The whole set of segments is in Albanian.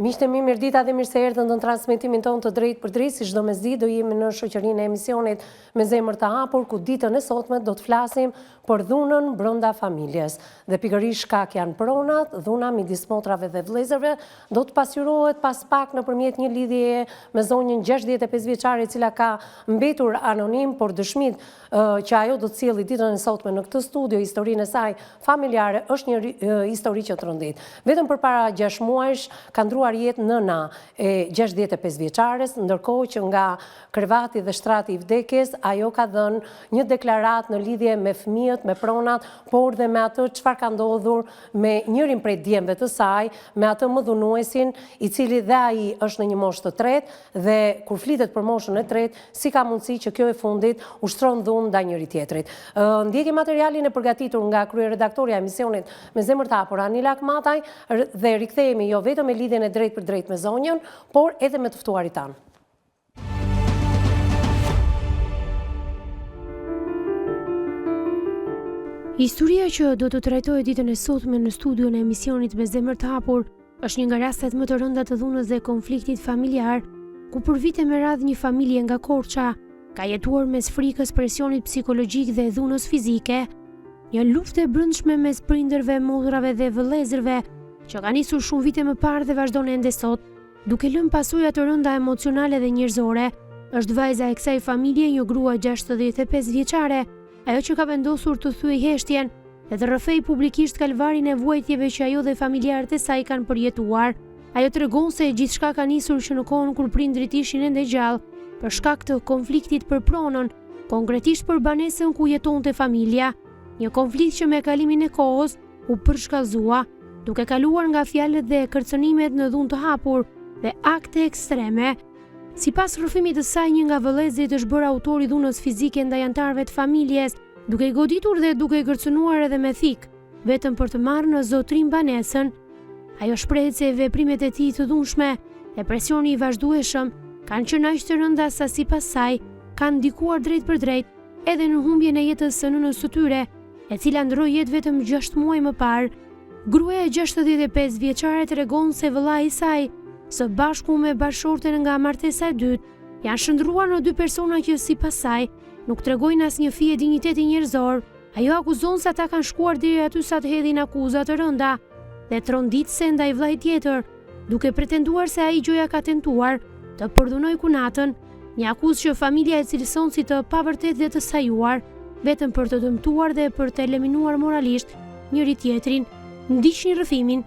Miqtë mi, mirëdita dhe mirë se erdhën në transmetimin tonë të drejtë për drejtë, si çdo mesditë do jemi në shoqërinë e emisionit Me zemër të hapur, ku ditën e sotme do të flasim për dhunën brenda familjes. Dhe pikërisht shkak janë pronat, dhuna midis motrave dhe vëllezërve do të pasqyrohet pas pak nëpërmjet një lidhjeje me zonjën 65 vjeçare e cila ka mbetur anonim, por dëshmit që ajo do të sjellë ditën e sotme në këtë studio historinë e saj familjare është një histori që të rëndit. Vetëm përpara 6 muajsh ka ndruar jetë nëna e 65 vjeçares, ndërkohë që nga krevati dhe shtrati i vdekjes ajo ka dhënë një deklaratë në lidhje me fëmijët, me pronat, por dhe me atë çfarë ka ndodhur me njërin prej djemve të saj, me atë mëdhunuesin, i cili dhe ai është në një moshë të tretë dhe kur flitet për moshën e tretë, si ka mundësi që kjo e fundit ushtron dhunë ndaj njëri tjetrit. Ndjeki materialin e përgatitur nga kryeredaktorja e emisionit Me zemër të hapur Anila Akmataj dhe rikthehemi jo vetëm me lidhjen e drejtë për drejtë me zonjën, por edhe me të ftuarit tanë. Historia që do të trajtojë ditën e sotme në studion e emisionit Me zemër të hapur është një nga rastet më të rënda të dhunës dhe konfliktit familjar, ku për vite me radhë një familje nga Korça ka jetuar mes frikës, presionit psikologjik dhe dhunës fizike, një luftë e brendshme mes prindërve, motrave dhe vëllezërve që ka nisur shumë vite më parë dhe vazhdon ende sot, duke lënë pasoja të rënda emocionale dhe njerëzore. Është vajza e kësaj familje, një grua 65 vjeçare, ajo që ka vendosur të thyej heshtjen dhe të rrëfej publikisht kalvarin e vuajtjeve që ajo dhe familjarët e saj kanë përjetuar. Ajo tregon se gjithçka ka nisur që në kohën kur prindrit ishin ende gjallë, për shkak të konfliktit për pronën, konkretisht për banesën ku jetonte familja, një konflikt që me kalimin e kohës u përshkallëzua, duke kaluar nga fjalët dhe kërcënimet në dhunë të hapur dhe akte ekstreme. Sipas rrëfimit të saj, një nga vëllezërit është bërë autori dhunës fizike ndaj anëtarëve të familjes, duke i goditur dhe duke i kërcënuar edhe me thik, vetëm për të marrë në zotrim banesën. Ajo shprehet se veprimet e tij të dhunshme dhe presioni i vazhdueshëm kanë qenë aq të rënda sa sipas saj kanë ndikuar drejt për drejt edhe në humbjen e jetës së nënës së tyre, e cila ndroi jetë vetëm 6 muaj më parë. Gruaja e 65 vjeçare tregon se vëllai i saj, së bashku me bashorten nga martesa e dytë, janë shndruar në 2 persona që sipas saj nuk tregojnë asnjë fije dinjiteti njerëzor. Ajo akuzon se ata kanë shkuar deri aty sa të hedhin akuza të rënda dhe tronditse ndaj vllait tjetër, duke pretenduar se ai gjoja ka tentuar të përdhunoj kunatën, një akuzë që familja e cilëson si të pavërtet dhe të sajuar, vetëm për të dëmtuar dhe për të eliminuar moralisht njëri tjetrin. Ndiqni rrëfimin.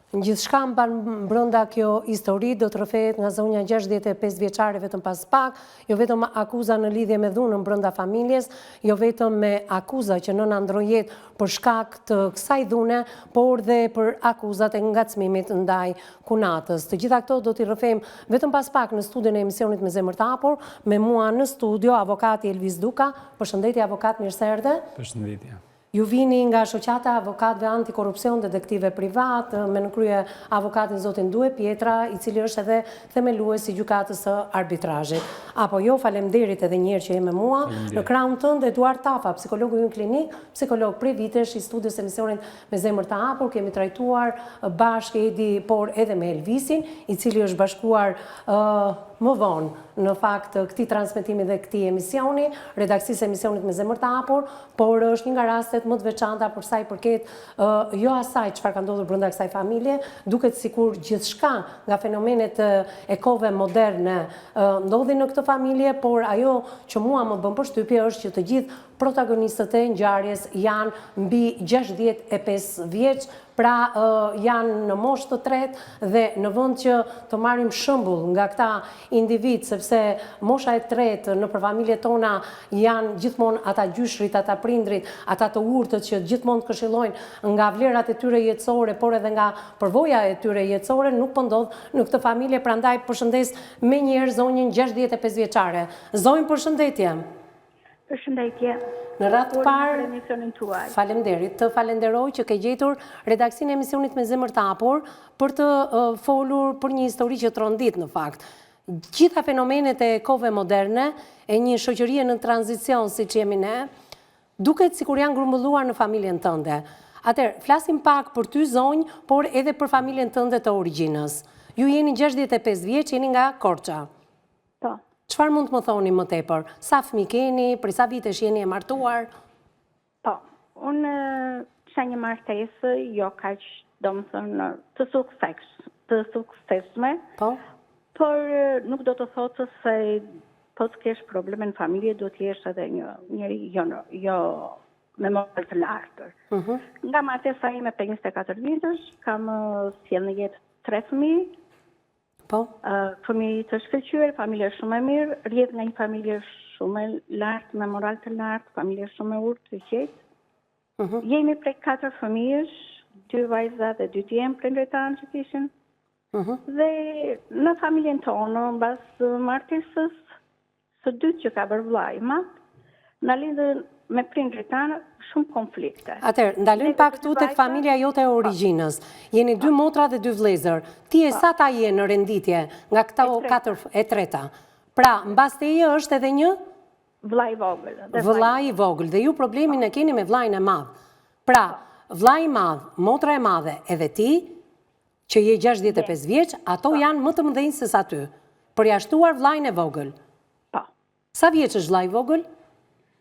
Gjithçka mban brenda kjo histori do të rrëfehet nga zonja 65 vjeçare vetëm pas pak, jo vetëm akuza në lidhje me dhunën brenda familjes, jo vetëm me akuza që nëna ndroi jetë për shkak të kësaj dhune, por dhe për akuzat e ngacmimit ndaj kunatës. Të gjitha këto do t'i rrëfejmë vetëm pas pak në studion e emisionit Me zemër të hapur, me mua në studio avokati Elvis Duka. Përshëndetje avokat, mirë se erdhe. Përshëndetje. Ju vini nga shoqata avokatëve antikorrupsion, detektive privat, me në krye avokatin zotin Due Pietra, i cili është edhe themeluesi i gjykatës së arbitrazhit. Apo jo, faleminderit edhe një herë që je me mua. Në krahun tënd Eduard Tafa, psikologu ynë klinik, psikolog prej vitesh i studios emisionit Me zemër të hapur, kemi trajtuar bashkë Edi, por edhe me Elvisin, i cili është bashkuar më vonë në fakt këtij transmetimi dhe këtij emisioni, redaksisë emisionit Me zemër të hapur, por është një nga rastet më të veçanta për sa i përket jo asaj çfarë ka ndodhur brenda kësaj familje, duket sikur gjithçka nga fenomenet e kohëve moderne ndodhin në këtë familje, por ajo që mua më bën përshtypje është që të gjithë protagonistët e ngjarjes janë mbi 65 vjeç, pra janë në moshë të tretë dhe në vend që të marrim shembull nga këta individ, sepse mosha e tretë në familjet tona janë gjithmonë ata gjyshrit, ata prindrit, ata të urtët që gjithmonë të këshillojnë nga vlerat e tyre jetësore, por edhe nga përvoja e tyre jetësore, nuk po ndodh në këtë familje. Prandaj përshëndes me njëherë zonjën 65 vjeçare. Zonjë, përshëndetje. Përshëndetje. Në ratë parë, faleminderit, të falenderoj që ke gjetur redaksinë e emisionit Me zemër të hapur për të folur për një histori që të rëndit në fakt. Gjitha fenomenet e kohëve moderne, e një shoqërie në tranzicion si që jemi ne, duket sikur janë grumbulluar në familjen tënde. Atëherë, flasim pak për ty zonjë, por edhe për familjen tënde të origjinës. Ju jeni 65 vjeç, jeni nga Korça. Po. Çfarë mund të më thoni më tepër? Sa fëmijë keni, për sa vitesh jeni e martuar? Po, unë kisha një martesë, jo kaq, domethënë, të suksesshme, Po? por nuk do të thotë se po të kesh probleme në familje, do të jesh edhe njëri jo me moral të lartë. Nga martesa ime për 24 vitesh, kam sjell në jetë 3 fëmijë. Po? Fëmijë të shkëlqyer, familje shumë e mirë, rrjedh nga një familje shumë e lartë, me moral të lartë, familje shumë e urtë, të qetë. Jemi prej 4 fëmijësh, 2 vajza dhe 2 djemë prindërtanë që kishin. Dhe në familjen tonë, mbas martesës së dytë që ka bërë vllai i madh, na lidhën me prindërit tanë shumë konflikte. Atëherë, ndalojmë pak tu tek familja jote e origjinës. Jeni 2 motra dhe 2 vëllezër. Ti e sa ta je në renditje nga këta 4 e treta? Pra, mbas teje është edhe një vllai i vogël. Vllai i vogël dhe ju problemin e keni me vllain e madh. Pra, vllai i madh, motra e madhe, edhe ti që je 65 vjeç, ato janë më të mëdhenj se sa ty. Përjashtuar vllain e vogël. Po. Sa vjeç është vllai i vogël?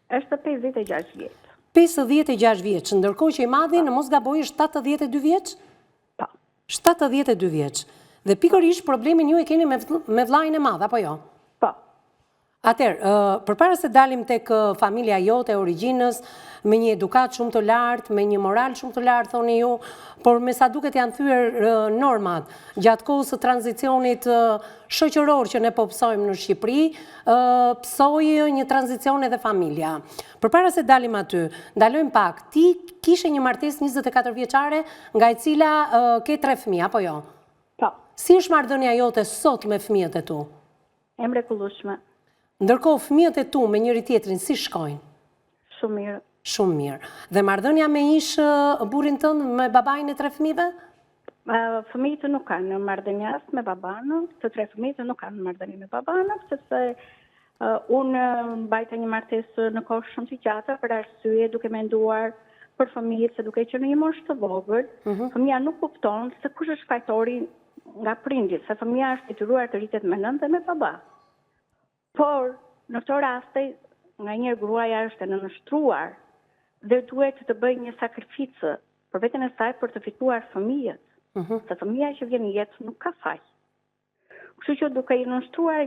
Është 56 vjeç. 56 vjeç, ndërkohë që i madhi në mos gaboj është 72 vjeç? Po. 72 vjeç. Dhe pikërisht problemin ju e keni me vllain e madh, apo jo? Po. Atëherë, përpara se dalim tek familja jote e origjinës, me një edukat shumë të lartë, me një moral shumë të lartë, thoni ju, por me sa duket janë thyer normat gjatë kohës së tranzicionit shoqëror që ne po pësojmë në Shqipëri, pësoi një tranzicion edhe familja. Përpara se dalim aty, ndalojmë pak, ti kishe një martesë 24 vjeçare, nga e cila ke 3 fëmijë, apo jo? Po. Si është marrëdhënia jote sot me fëmijët e tu? E mrekullueshme. Ndërkohë fëmijët e tu me njëri tjetrin si shkojnë? Shumë mirë. Shumë mirë. Dhe marrëdhënia me ish burrin tënd me babain e 3 fëmijëve? Fëmijët nuk kanë marrëdhënie as me babanë, të 3 fëmijët nuk kanë marrëdhënie me babanë, sepse unë mbajta një martesë në kohë shumë të gjatë për arsye duke menduar për fëmijët se duke qenë në një moshë të vogël, fëmia nuk kupton se kush është fajtori nga prindit, se fëmia është detyruar të rritet me nënë dhe me baba. Por në këto raste, nganjëherë gruaja është e nënshtruar dhe duhet të bëjë një sakrificë për veten e saj për të fituar fëmijët. Se fëmia që vjen në jetë nuk ka faj. Kështu që duke i nënshtruar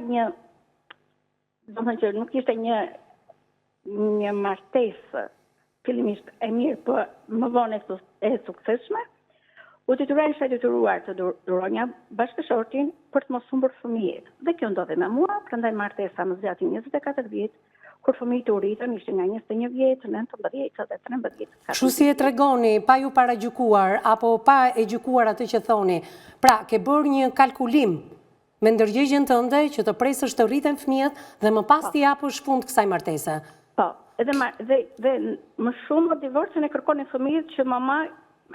domethënë që nuk ishte një martesë fillimisht e mirë, por më vonë e suksesshme, u detyruar të duronja bashkëshortin për të mos humbur fëmijët. Dhe kjo ndodhi me mua, prandaj martesa më zgjati 24 vjet, kur fëmijët u rritën, ishin nga 21 vjet, 19 dhe 13. Kështu si e tregoni, pa ju paragjykuar apo pa e gjykuar atë që thoni. Pra, ke bërë një kalkulim me ndërgjegjen tënde që të presësh të rriten fëmijët dhe më pas t'i japësh fund kësaj martese. Po, dhe më shumë divorcin e kërkonin fëmijët që mama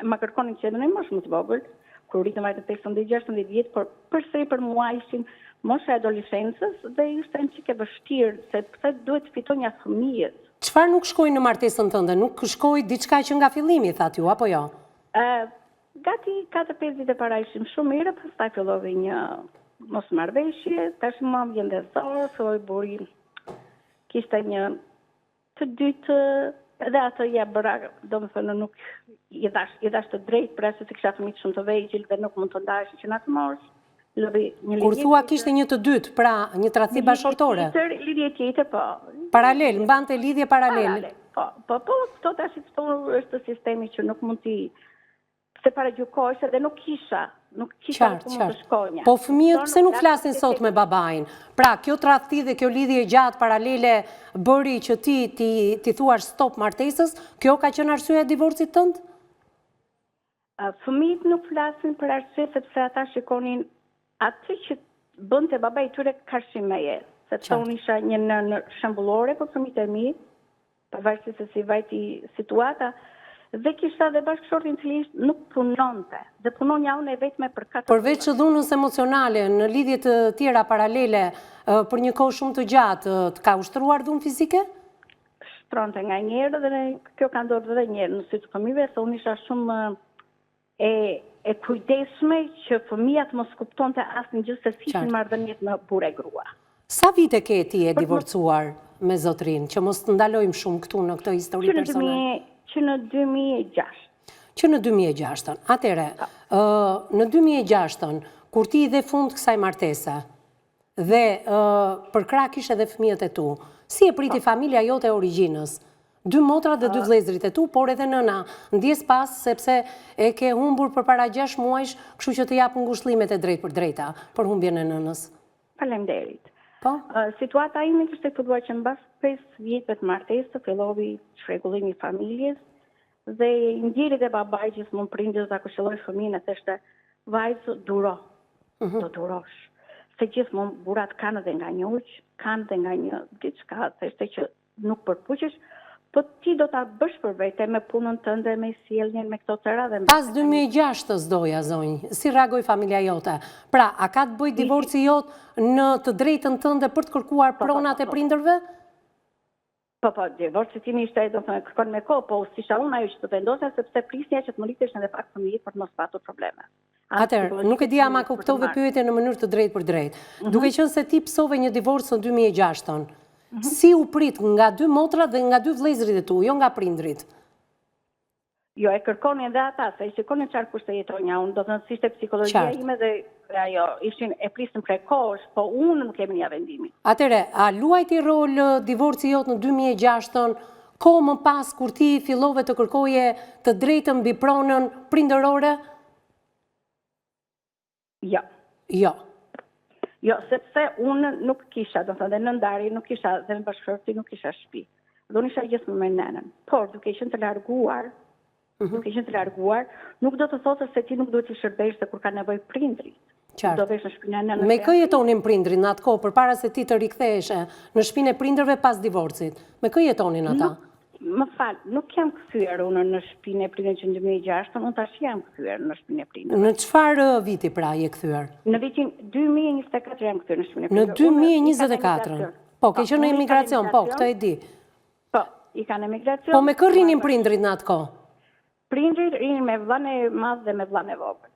ma kërkonin që edhe në moshë më të vogël, kur rritën vajtë 15-16 vjetë, por përsëri për mua ishin mosha e adoleshencës dhe ishte një çike vështirë, sepse duhet të fitonja fëmijët. Çfarë nuk shkoi në martesën tënde? Nuk shkoi diçka që nga fillimi, thatë ju, apo jo? Gati 4-5 vite para ishim shumë mirë, pastaj filloi një mosmarrveshje, tash më vjen dhe zorë, filloi buri, kishte një të dytë, edhe atë ja bëra, domethënë nuk i dash të drejtë për arsye se kisha fëmijë shumë të vegjël dhe nuk mund të ndaheshin që na të mosh. Kur thua kishte një të dytë, pra një tradhti bashkëtorë. Lidhje tjetër, po. Paralel, mbante lidhje paralel. Po, këto tash është sistemi që nuk mund t'i se paragjykohesh dhe nuk kisha ku mund të shkonja. Po fëmijët pse nuk flasin sot me babain? Pra, kjo tradhti dhe kjo lidhje gjatë paralele bëri që ti thuash stop martesës, kjo ka qenë arsyeja e divorcit tënd? Fëmijët nuk flasin për arsye sepse ata shikonin atë që bënte baba i tyre karshim me jetë. Sepse unë isha një nënë shembullore për fëmijët e mi, pavarësisht se si vajti situata, dhe kisha dhe bashkëshortin cili nuk punonte, dhe punonja unë e vetme për 4 Përveç dhunës emocionale, në lidhje të tjera paralele, për një kohë shumë të gjatë, të ka ushtruar dhunë fizike? frustronte nga njerë dhe kjo ka ndodhur edhe njerë në sy të fëmijëve, se unë isha shumë e kujdesshme që fëmijat mos kuptonte asnjë gjë se si ishin marrëdhëniet me burrë e grua. Sa vite ke ti e divorcuar me zotrin, që mos të ndalojmë shumë këtu në këtë histori personale? Që në 2006. Që në 2006. Atëre, në 2006, kur ti dhe fund kësaj martese, dhe për krah kishe edhe fëmijët e tu, si e priti familja jote e origjinës? 2 motra dhe 2 vëllezërit e tu, por edhe nëna ndjes pas sepse e ke humbur për para 6 muajsh, kështu që të jap ngushëllimet e drejt për drejta për humbjen e nënës. Faleminderit. Po? Situata ime kishte filluar që mbas 5 vjetëve të martesë fillovi shregullimi i familjes dhe ndjeri dhe babai gjithmonë prindës ta këshilloi fëmijën e thoshte vajzë duro. Do durosh. Se gjithmonë burrat kanë edhe nga një uq, kanë edhe nga një diçka, thoshte që nuk përpuqesh, po ti do ta bësh për vete me punën tënde, me sjelljen, me këto tëra dhe pas 2006 doja zonjë, si reagoi familja jote? Pra, a ka të bëj divorci jot në të drejtën tënde për të kërkuar pronat e prindërve? Po, divorci timi ishte, do të thënë, kërkon me kohë, po s'isha unë ajo që të vendosja sepse prisja që të më rritesh edhe pak fëmijë për të mos patur probleme. Atëherë, nuk e di ama kuptove pyetjen në mënyrë të drejtë për drejtë. Duke qenë se ti psove një divorc në 2006, si u prit nga 2 motra dhe nga 2 vëllezërit e tu, jo nga prindrit? Jo, e kërkonin dhe ata, se i shikonin çfarë kushte jetonja unë, do të thënë si ishte psikologjia ime dhe ajo, ishin e prisën prej kohësh, po unë nuk kemi një vendimin. Atëherë, a luajti rol divorci jot në 2006, kohë më pas kur ti fillove të kërkoje të drejtën mbi pronën prindërore? Jo. Jo. Jo, sepse unë nuk kisha, do të thënë, dhe në ndarje nuk kisha, dhe në bashkëshorti nuk kisha shtëpi. Dhe unë isha gjithmonë me nenën. Por, duke qenë të larguar, nuk do të thotë se ti nuk duhet të shërbesh se kur ka nevojë prindrit. Qartë. Do vesh në shtëpinë e nënës. Me kë jetonin prindrit në atë kohë, përpara se ti të riktheheshe në shtëpinë e prindërve pas divorcit? Me kë jetonin ata? Më fal, nuk jam kthyer unë në shtëpinë e prindërve që në 2006, unë tash jam kthyer në shtëpinë e prindërve. Në çfarë viti pra je kthyer? Në vitin 2024 jam kthyer në shtëpinë e Në prindërve. 2024. Po, ke qenë në emigracion, po, këtë e di. Po, i kanë emigracion. Po me kë rrinin prindrit në atë kohë? Prindrit rrinin me vllain e madh dhe me vllain e vogël.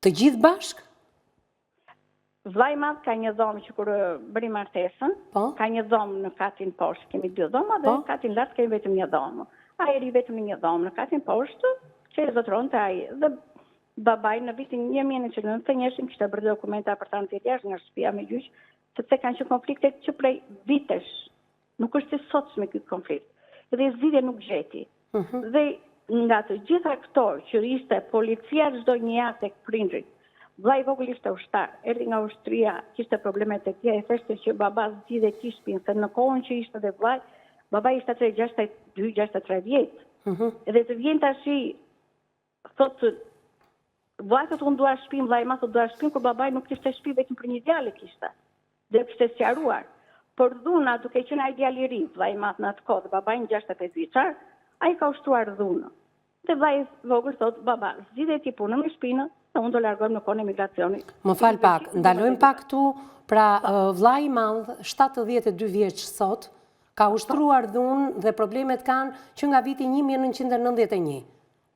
Të gjithë bashk? Vllai i madh ka një dhomë që kur bëri martesën, ka një dhomë në katin poshtë, kemi 2 dhoma dhe në katin lart kemi vetëm një dhomë. Ai ri vetëm në një dhomë në katin poshtë, që e zotronte ai. Dhe babai në vitin 1991 kishte bërë dokumenta për ta nxjerrë jashtë nga shtëpia me gjyq, sepse kanë qenë konflikte që prej vitesh. Nuk është se sotshme ky konflikt. Dhe zgjidhje nuk gjeti. Dhe nga të gjitha këto që ishte policia çdo një javë tek prindrit, vllai i vogël ishte ushtar, erdhi nga ushtria, kishte probleme tek tij, e thoshte që baba zgjidhej ti shtëpinë, se në kohën që ishte dhe vllai, babai ishte 62-63 vjet. Edhe të vjen tash thotë vllai thotë unë dua shtëpinë, vllai më thotë dua shtëpinë, kur babai nuk kishte shtëpi vetëm për një djalë kishte. Dhe kishte sqaruar. Por dhuna, duke qenë ai djalë i ri, vllai më në atë kohë, babai në 65 vjeçar, ai ka ushtruar dhunën. Dhe vllai i vogël thotë baba, zgjidhej ti punën me shtëpinë, unë do largojmë në kohën e emigracionit. Më fal pak, ndalojmë pak këtu, pra vllai i madh, 72 vjeç sot, ka ushtruar dhunë dhe problemet kanë që nga viti 1991.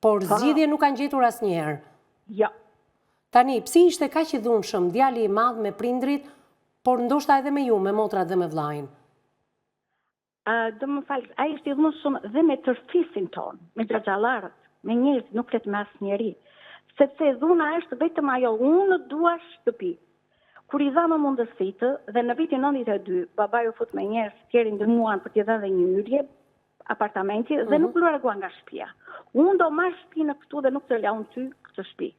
Por zgjidhje nuk kanë gjetur asnjëherë. Jo. Tani, psi ishte kaq i dhunshëm djali i madh me prindrit, por ndoshta edhe me ju, me motrat dhe me vllain? Do më fal, ai ishte i dhunshëm dhe me tërfisin ton, me xhaxhallarët, me njerëz, nuk flet me asnjëri. Sepse dhuna është vetëm ajo, unë dua shtëpi. Kur i dha më mundësitë, dhe në vitin 92, babai u fut me njerëz tjerë ndihmuan për t'i dhënë një hyrje apartamenti dhe nuk largua nga shtëpia. Unë do marr shtëpinë këtu dhe nuk të lëm ty këtë shtëpi.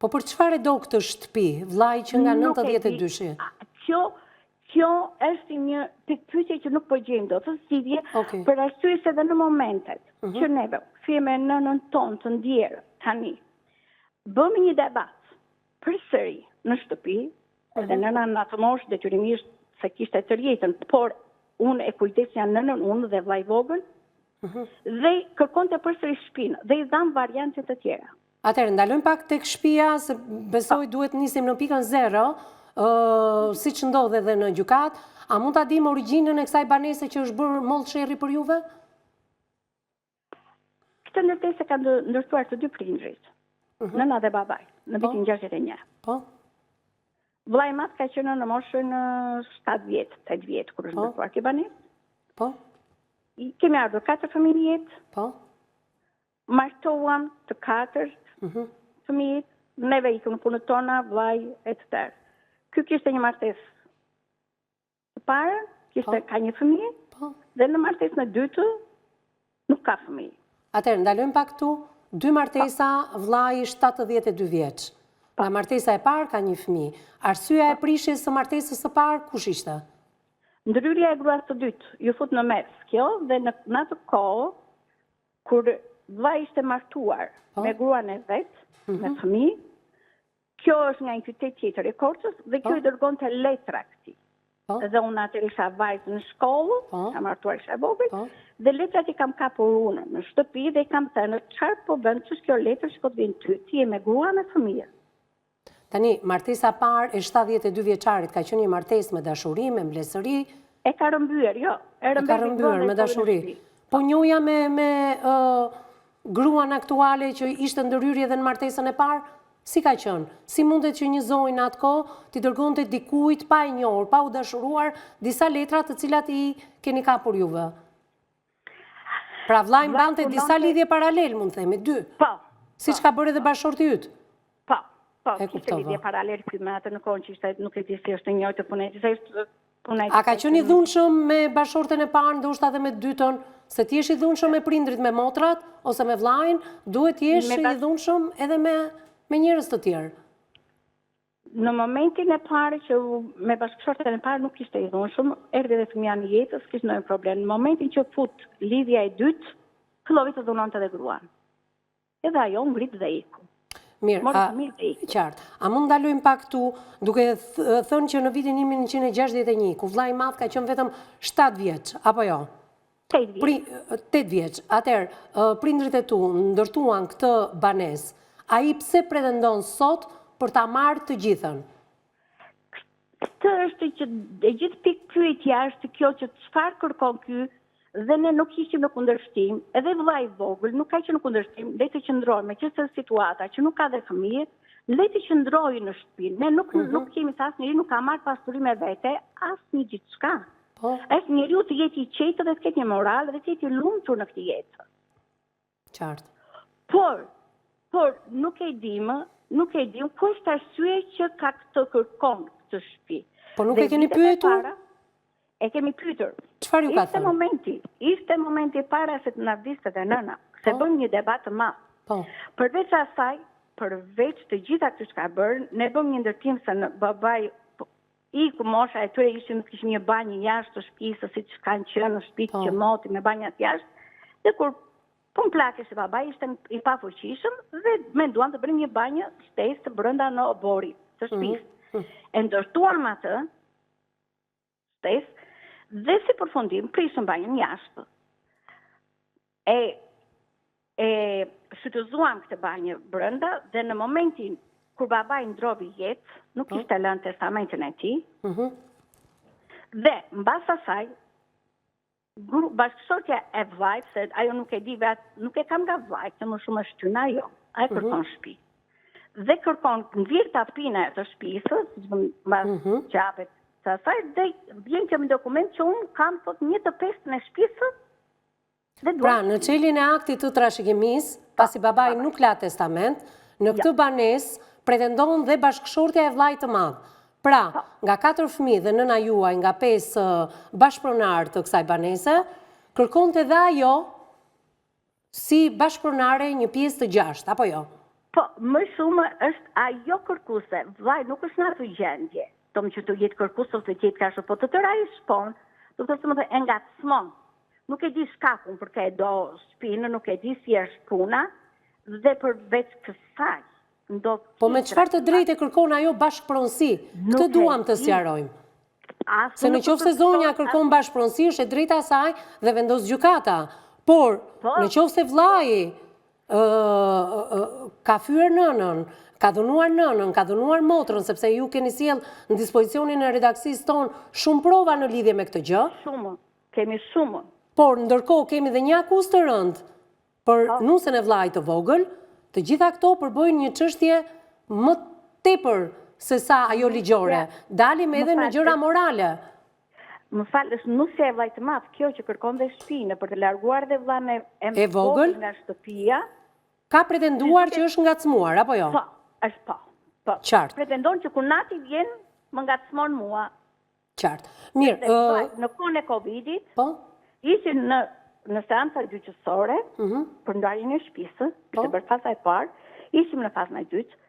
Po për çfarë do këtë shtëpi, vllai që nga 92-shi? Kjo është një pyetje që nuk po gjejmë dot zgjidhje, për arsye se edhe në momentet që neve kthehemi në nënën tonë të ndjerë tani. Bëmë një debat përsëri në shtëpi, edhe nëna në atë moshë detyrimisht se kishte të rjetën, por unë e kujdesja nënën, unë dhe vllai i vogël, dhe kërkonte përsëri shtëpinë dhe i dham variante të tjera. Atëherë ndalojmë pak tek shtëpia, se besoj duhet nisim në pikën 0, siç ndodh edhe në gjykat, a mund ta dim origjinën e kësaj banese që është bërë mollë sherrri për juve? Këtë ndërtesë ka ndërtuar të dy prindrit, nëna dhe babai, në vitin 61. Po. Vllai i madh ka qenë në moshën 7 vjet, 8 vjet kur është ndërtuar kjo banesë. Po. Kemi ardhur 4 fëmijë jetë. Po. Martohuam të 4 fëmijët, neve ikëm në punët tona, vllai e të tërë. Ky kishte një martesë të parë, ka një fëmijë, dhe në martesën e dytë nuk ka fëmijë. Atëherë, ndalojmë pak këtu, 2 martesa, vllai 72 vjeç. Pra martesa e parë ka një fëmijë. Arsyeja e prishjes së martesës së parë kush ishte? Ndryrja e gruas së dytë ju fut në mes kjo, dhe në atë kohë kur vllai ishte martuar me gruan e vet, me fëmijë, kjo është nga një qytet tjetër i Korçës dhe kjo i dërgonte letra këtij. Dhe unë atëherë isha vajzë në shkollë, kam martuar isha e vogël, dhe letrat i kam kapur unë në shtëpi dhe i kam thënë çfarë po bën, ç'është kjo letër që po të vinë ty, ti je me grua me fëmijë. Tani, martesa parë e 72 vjeçarit ka qenë një martesë me dashuri, me mbledhëri. E ka rëmbyer, jo. E ka rëmbyer me dashuri. Po njoja me gruan aktuale që ishte ndërhyrje edhe në martesën e parë, si ka qenë? Si mundet që një zonjë në atë kohë t'i dërgonte dikujt pa e njohur, pa u dashuruar disa letra të cilat i keni kapur juve? Pra vllai mbante disa lidhje paralel, mund themi, 2. Po. Siç ka bërë edhe bashorti yt. Po, kishte lidhje paralel ky me atë në kohën që ishte, nuk e di si është një të punëtit, A ka qenë i dhunshëm me bashorten e parë, ndoshta edhe me dytën, se ti jesh i dhunshëm me prindrit, me motrat, ose me vllain, duhet jesh i dhunshëm edhe me njerëz të tjerë? Në momentin e parë që me bashkëshorten e parë nuk ishte i dhunshëm, erdhi edhe fëmia në jetë, s'kishte ndonjë problem. Në momentin që fut lidhja e dytë, filloi të dhunonte edhe gruan. Edhe ajo ngrit dhe iku. Mirë, qartë. A mund ndalojmë pak këtu, duke thënë që në vitin 1961, ku vllai i madh ka qenë vetëm 7 vjeç, apo jo? 8 vjeç. 8 vjeç. Atëherë, prindrit e tu ndërtuan këtë banesë. Ai pse pretendon sot për ta marrë të gjithën? Këtë është që e gjithë pikë pyetja është kjo që çfarë kërkon ky, dhe ne nuk ishim në kundërshtim, edhe vllai i vogël nuk ka qenë në kundërshtim, le të qëndrojë me qëse situata që nuk ka dhe fëmijë, le të qëndrojë në shtëpi. Ne nuk kemi se asnjëri nuk ka marrë pasuri me vete, asnjë gjithçka. Është njeriu të jetë i qetë dhe të ketë një moral dhe të jetë i lumtur në këtë jetë. Qartë. Por nuk e dim ku është arsye që ka këtë kërkon këtë shtëpi. Po nuk e keni pyetur? E kemi pyetur. Çfarë ju ka thënë? Ishte momenti para se të na viste dhe nëna, se bëm një debat të madh. Përveç asaj, përveç të gjitha këto që ka bërë, ne bëm një ndërtim se në babai iku mosha e tyre kishim një banjë jashtë të shtëpisë, siç kanë qenë në shtëpi që moti me banjat jashtë. Dhe kur pun plakë se babai ishte i pafuqishëm dhe menduan të bënim një banjë shtesë të brenda në obori të shtëpisë. E ndërtuam atë shtesë dhe si përfundim prishëm banjën jashtë. E shfrytëzuam këtë banjë brenda dhe në momentin kur babai ndrovi jetë, nuk ishte lënë testamentin e tij. Dhe mbas asaj bashkëshortja e vllajt, se ajo nuk e di vetë, nuk e kam nga vllajt, se më shumë është tyna ajo, ai kërkon shtëpi. Dhe kërkon ngrirë tapina e të shtëpisë, mbas gjapet të asaj, dhe vjen kjo me dokument që unë kam thot 1/5 në shtëpisë. Pra, në çeljen e aktit të trashëgimisë, pasi babai nuk la testament, në këtë banesë pretendon dhe bashkëshortja e vllajt të madh. Pra, nga 4 fëmijë dhe nëna juaj, nga 5 bashkëpronar të kësaj banese, kërkonte dhe ajo si bashkëpronare një pjesë të 6, apo jo? Po, më shumë është ajo kërkuese. Vllai nuk është në atë gjendje. Tomë që të jetë kërkues ose të jetë kashë, po të tëra i shpon, do të thotë e ngacmon. Nuk e di shkakun për ka e do shpinë, nuk e di si është puna, dhe përveç kësaj. Po me çfarë të drejtë kërkon ajo bashkëpronësi? Këtë duam të sqarojmë. Se në qoftë se zonja kërkon bashkëpronësi, është e drejta e saj dhe vendos gjykata. Por në qoftë se vllai ka fyer nënën, Ka dhunuar nënën, ka dhunuar motrën, sepse ju keni sjell në dispozicionin e redaksisë tonë shumë prova në lidhje me këtë gjë. Shumë, kemi shumë. Por ndërkohë kemi dhe një akuzë të rëndë për nusën e vllajt të vogël. Të gjitha këto përbëjnë një çështje më tepër se sa ajo ligjore. Dalim edhe në gjëra morale. Më falë, është nusja e vllajt të madh, kjo që kërkon dhe shpinë për të larguar dhe vllain e vogël nga shtëpia. Ka pretenduar që është ngacmuar, apo jo? Po, është po. Qartë. Pretendon që kur nati vjen, më ngacmon mua. Qartë. Mirë, në kohën e Covidit, po? Ishim në seanca gjyqësore për ndarjen e shtëpisë, ishte për faza e parë, ishim në fazën e dytë,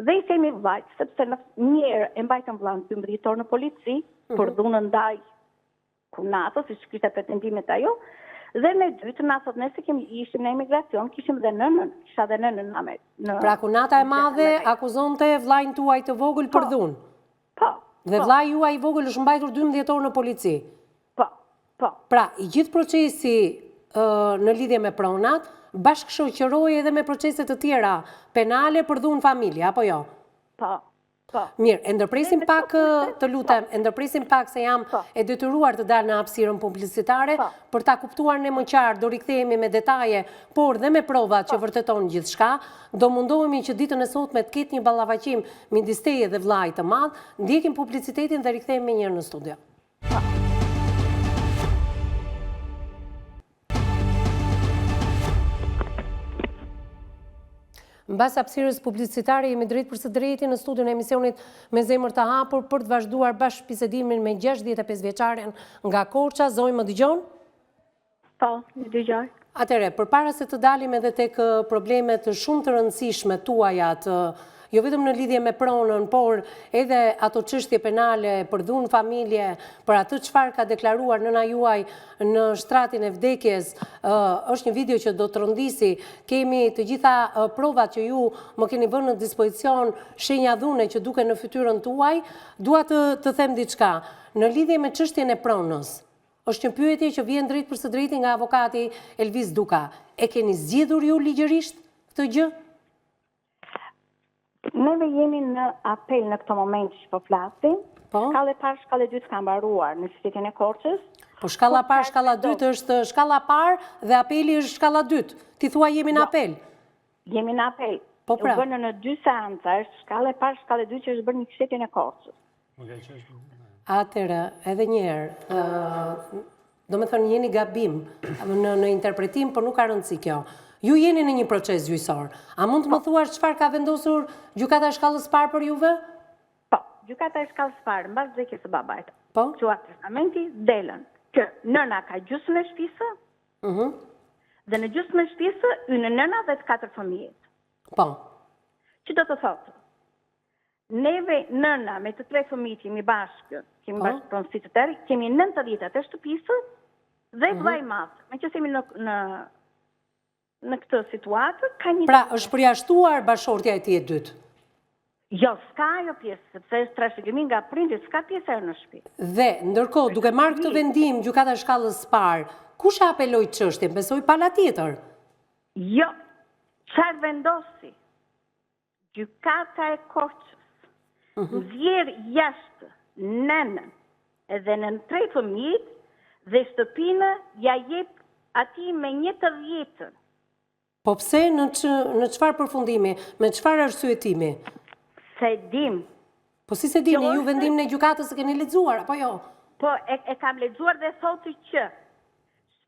dhe i themi vllajt, sepse në njerë e mbajtën vllain 12 orë në polici për dhunën ndaj kunatës, siç kishte pretendimet ajo, dhe me dytë na thot nëse ishim në emigracion, kishim dhe nënën, kisha dhe nënën në. Pra kunata e madhe akuzonte vllajin tuaj të vogël për dhunë. Po. Dhe vllai juaj i vogël është mbajtur 12 orë në polici. Po. Pra, i gjithë procesi në lidhje me pronat bashkëshoqëroi edhe me procese të tjera penale për dhunë familje, apo jo? Po. Mirë, e ndërpresim pak, të lutem, e ndërpresim pak se jam e detyruar të dalë në hapësirën publicitare, për ta kuptuar ne më qartë, do rikthehemi me detaje, por dhe me provat që vërteton gjithçka, do mundohemi që ditën e sotme të ketë një ballafaqim midis teje dhe vllajt të madh, ndjekim publicitetin dhe rikthehemi një herë në studio. Mbas hapësirës publicitare jemi drejt për së drejti në studion e emisionit Me zemër të hapur për të vazhduar bashkëbisedimin me 65 vjeçaren nga Korça. Zonjë, më dëgjon? Po, më dëgjoj. Atëre, përpara se të dalim edhe tek problemet shumë të rëndësishme tuajat, jo vetëm në lidhje me pronën, por edhe ato çështje penale për dhunë familje, për atë çfarë ka deklaruar nëna juaj në shtratin e vdekjes, është një video që do të rëndisi, kemi të gjitha provat që ju më keni vënë në dispozicion, shenja dhune që duke në fytyrën tuaj, dua të them diçka, në lidhje me çështjen e pronës. Është një pyetje që vjen drejt për së drejti nga avokati Elvis Duka. E keni zgjedhur ju ligjërisht këtë gjë? Neve jemi në apel në këto moment që po flasim. Shkalla e parë, shkalla e dytë ka mbaruar në qytetin e Korçës. Po shkalla parë, shkalla dytë është shkalla parë dhe apeli është shkalla dytë. Ti thua jemi në apel? Jemi në apel. Po pra. U bënë në 2 seanca, është shkalla e parë, shkalla e dytë që është bërë në qytetin e Korçës. Atëherë, edhe një herë, do me thënë jeni gabim në interpretim, por nuk ka rëndësi kjo. Ju jeni në një proces gjyqësor. A mund të më thuash çfarë ka vendosur gjykata e shkallës parë për juve? Po, gjykata e shkallës parë, mbas vdekjes së babait. Po. Qua testamenti delën që nëna ka gjysmën e shtëpisë. Dhe në gjysmën e shtëpisë ynë nëna dhe 4 fëmijët. Po. Që do të thotë? Neve nëna me të 3 fëmijët jemi bashkë, kemi bashkë pronësi të tërë, kemi 90 të shtëpisë dhe vllai i madh. Meqenëse jemi në këtë situatë, ka një... Pra, është përjashtuar bashortja e tij e dytë? Jo, s'ka ajo pjesë, sepse është trashëgimi nga prindit, s'ka pjesë në shtëpi. Dhe, ndërkohë, duke marrë këtë vendim, gjykata e shkallës parë, kush apeloi çështjen? Besoj pala tjetër. Jo, çfarë vendosi? Gjykata e Korçës nxjerr jashtë nënën edhe në 3 fëmijët dhe shtëpinë ja jep atij me 1/10. Po pse në çfarë përfundimi, me çfarë arsyetimi? Se dim. Po si se dini, ju vendimin e gjykatës e keni lexuar apo jo? Po e kam lexuar dhe thotë që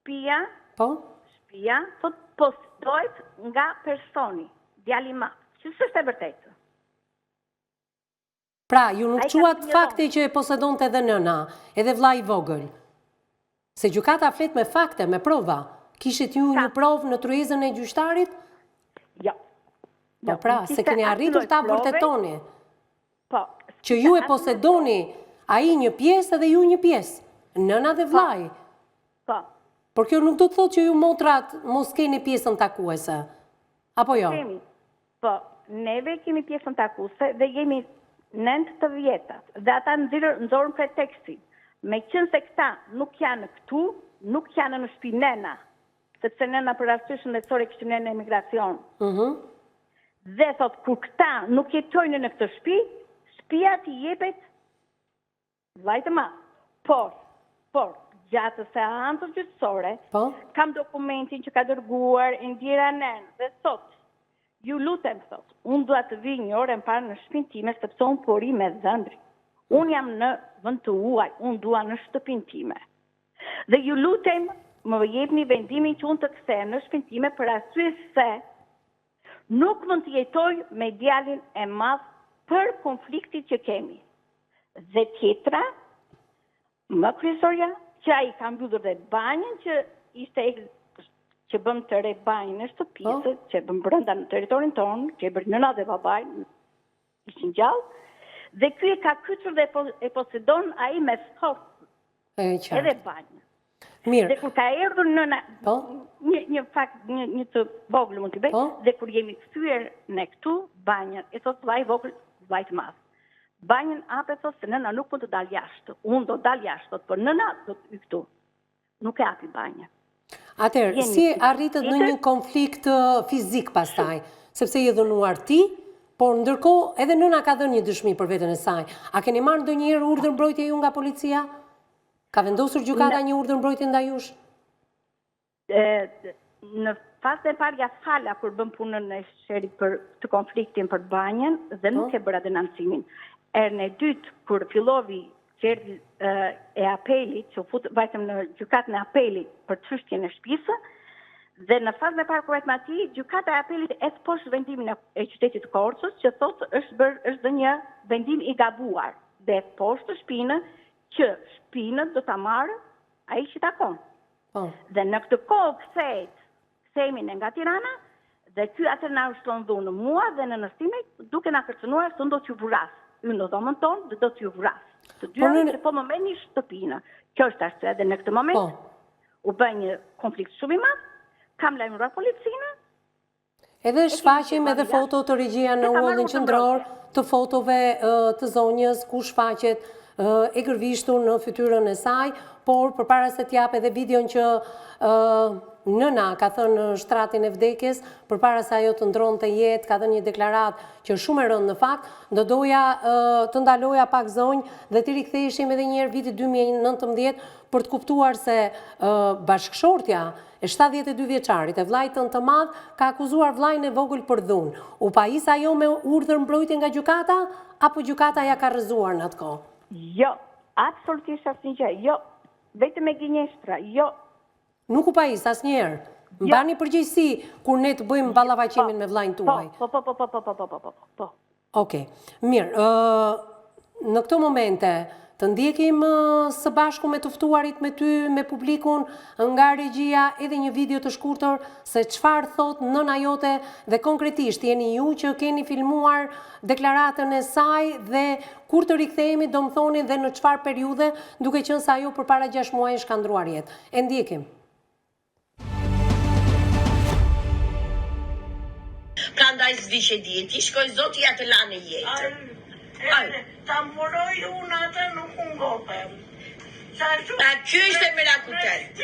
shtëpia thot posedohet nga personi, djali i madh, që s'është e vërtetë. Pra, ju nuk quat fakti që e posedonte edhe nëna, edhe vllai i vogël. Se gjykata flet me fakte, me prova. Kishit ju një provë në tryezën e gjyqtarit? Jo. Po pra, se keni arritur ta vërtetoni. Po. Që ju e posedoni ai një pjesë edhe ju një pjesë. Nëna dhe vllai. Po. Por kjo nuk do të thotë që ju motrat mos keni pjesën takuese. Apo jo? Kemi. Po, neve kemi pjesën takuese dhe jemi 90. Dhe ata nxorën pretekstin. Me qenë se këta nuk janë këtu, nuk janë në shtëpi nëna, sepse nëna për arsyeshën lehtësore kishte në emigracion. Dhe thot, kur këta nuk jetojnë në këtë shtëpi, shtëpia t'i jepet vllajt të madh. Por, gjatë seancës gjyqësore, kam dokumentin që ka dërguar Indira Nen dhe thot, ju lutem thot, unë dua të vi një orë më parë në shtëpinë time sepse unë po ri me dhëndri. Unë jam në vend të huaj, unë dua në shtëpinë time. Dhe ju lutem më jepni vendimin që unë të kthehem në shtëpinë time për arsye se nuk mund të jetoj me djalin e madh për konfliktin që kemi. Dhe tjetra, më kryesorja, që ai ka mbyllur dhe banjën që ishte që bëm të re banjën e shtëpisë, që bëm brenda në territorin tonë, që e bërë nëna dhe babai, ishin gjallë, dhe ky e ka kyçur dhe e posedon ai me forcë edhe banjën. Mirë. Dhe kur ka erdhur nëna, një të vogël mund t'i bëj, dhe kur jemi kthyer ne këtu, banjën, e thot vllai vogël, vllai të madh. Banjën hapet thot se nëna nuk mund të dal jashtë. Unë do dal jashtë, thot, por nëna do të hyj këtu. Nuk e hapi banjën. Atëherë, si arritët në një konflikt fizik pastaj, sepse i dhënuar ti, por ndërkohë edhe nëna ka dhënë një dëshmi për veten e saj. A keni marrë ndonjëherë urdhër mbrojtje ju nga policia? Ka vendosur gjykata një urdhër mbrojtje ndaj jush? Në fazën e parë ja fala kur bëm punën e sherit për të konfliktin për banjën dhe nuk e bëra denancimin. Erën e dytë kur fillovi qerti e apelit, që u vajtëm në gjykatën e apelit për çështjen e shtëpisë, dhe në fazën e parë kur vajtëm atij, gjykata e apelit e poshtë vendimin e qytetit të Korçës, që thotë është dhe një vendim i gabuar, dhe poshtë shpinë që shpinën do ta marrë ai që takon. Dhe në këtë kohë kthehemi ne nga Tirana, dhe ky atë na ushtron dhunë mua dhe në nëstime duke na kërcënuar se unë do t'ju vras. Unë në dhomën tonë dhe do t'ju vras. Të dyja që po më merrni shtëpinë. Kjo është arsye dhe në këtë moment u bë një konflikt shumë i madh. Kam lajmëruar policinë. Edhe shfaqim edhe foto të regjia në ullin qendror të fotove të zonjës ku shfaqet e gërvishtur në fytyrën e saj, por përpara se t'jap edhe videon që nëna ka thënë në shtratin e vdekjes, përpara se ajo të ndronte jetë, ka dhënë një deklarat që shumë e rëndë në fakt, do doja të ndaloja pak zonjë dhe të riktheheshim edhe një herë vitit 2019 për të kuptuar se bashkëshortja e 72 vjeçarit e vllajt të madh ka akuzuar vllajën e vogël për dhunë. U pajis ajo me urdhër mbrojtje nga gjykata apo gjykata ja ka rrëzuar në atë kohë? Jo, absolutisht asnjë, jo. Vetëm me gënjeshtra, jo. Nuk u pajis asnjëherë. Mbani përgjegjësi kur ne të bëjmë ballavaqimin me vllajën tuaj. Po. Okej. Mirë, në këto momente të ndjekim së bashku me të ftuarit me ty, me publikun, nga regjia, edhe një video të shkurtër se çfarë thot nëna jote dhe konkretisht jeni ju që keni filmuar deklaratën e saj dhe kur të rikthehemi do më thoni dhe në çfarë periudhe, duke qenë se ajo përpara 6 muaj ka ndruar jetë. E ndjekim. Prandaj s'di që di, ti shkoj zoti ja të lanë jetë. Ta muroj unë atë nuk unë gopem. Kjo ishte mirakutet.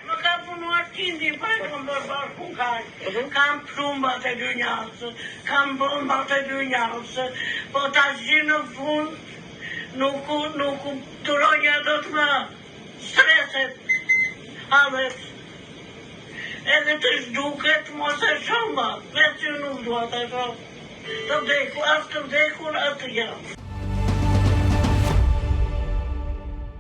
Më ka punuar tindi, pa e kom bërë bashkukaj. Kam plumbat e dynjasë, kam bombat e dynjasë, po ta zhi në fund, nuk turonja do të më streset, havet. Edhe të shduket mos e shumë, vetë që nuk duha të shumë. Të vdekur, asë të vdekur, atë jam.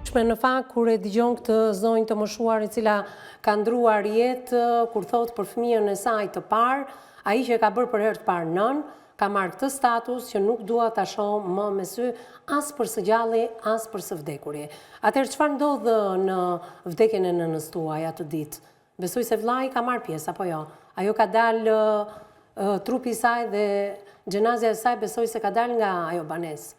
Në fakt, kur e dëgjon këtë zonjë të moshuar e cila ka ndruar jetë, kur thot për fëmijën e saj të parë, ai që ka bërë për herë të parë nën, ka marrë këtë status që nuk dua ta shoh më me sy as për së gjalli, as për së vdekuri. Atëherë çfarë ndodh në vdekjen e nënës tuaj atë ditë? Besoj se vllai ka marrë pjesë apo jo? Ajo ka dalë trupi i saj dhe xhenazja e saj besoj se ka dalë nga ajo banesë.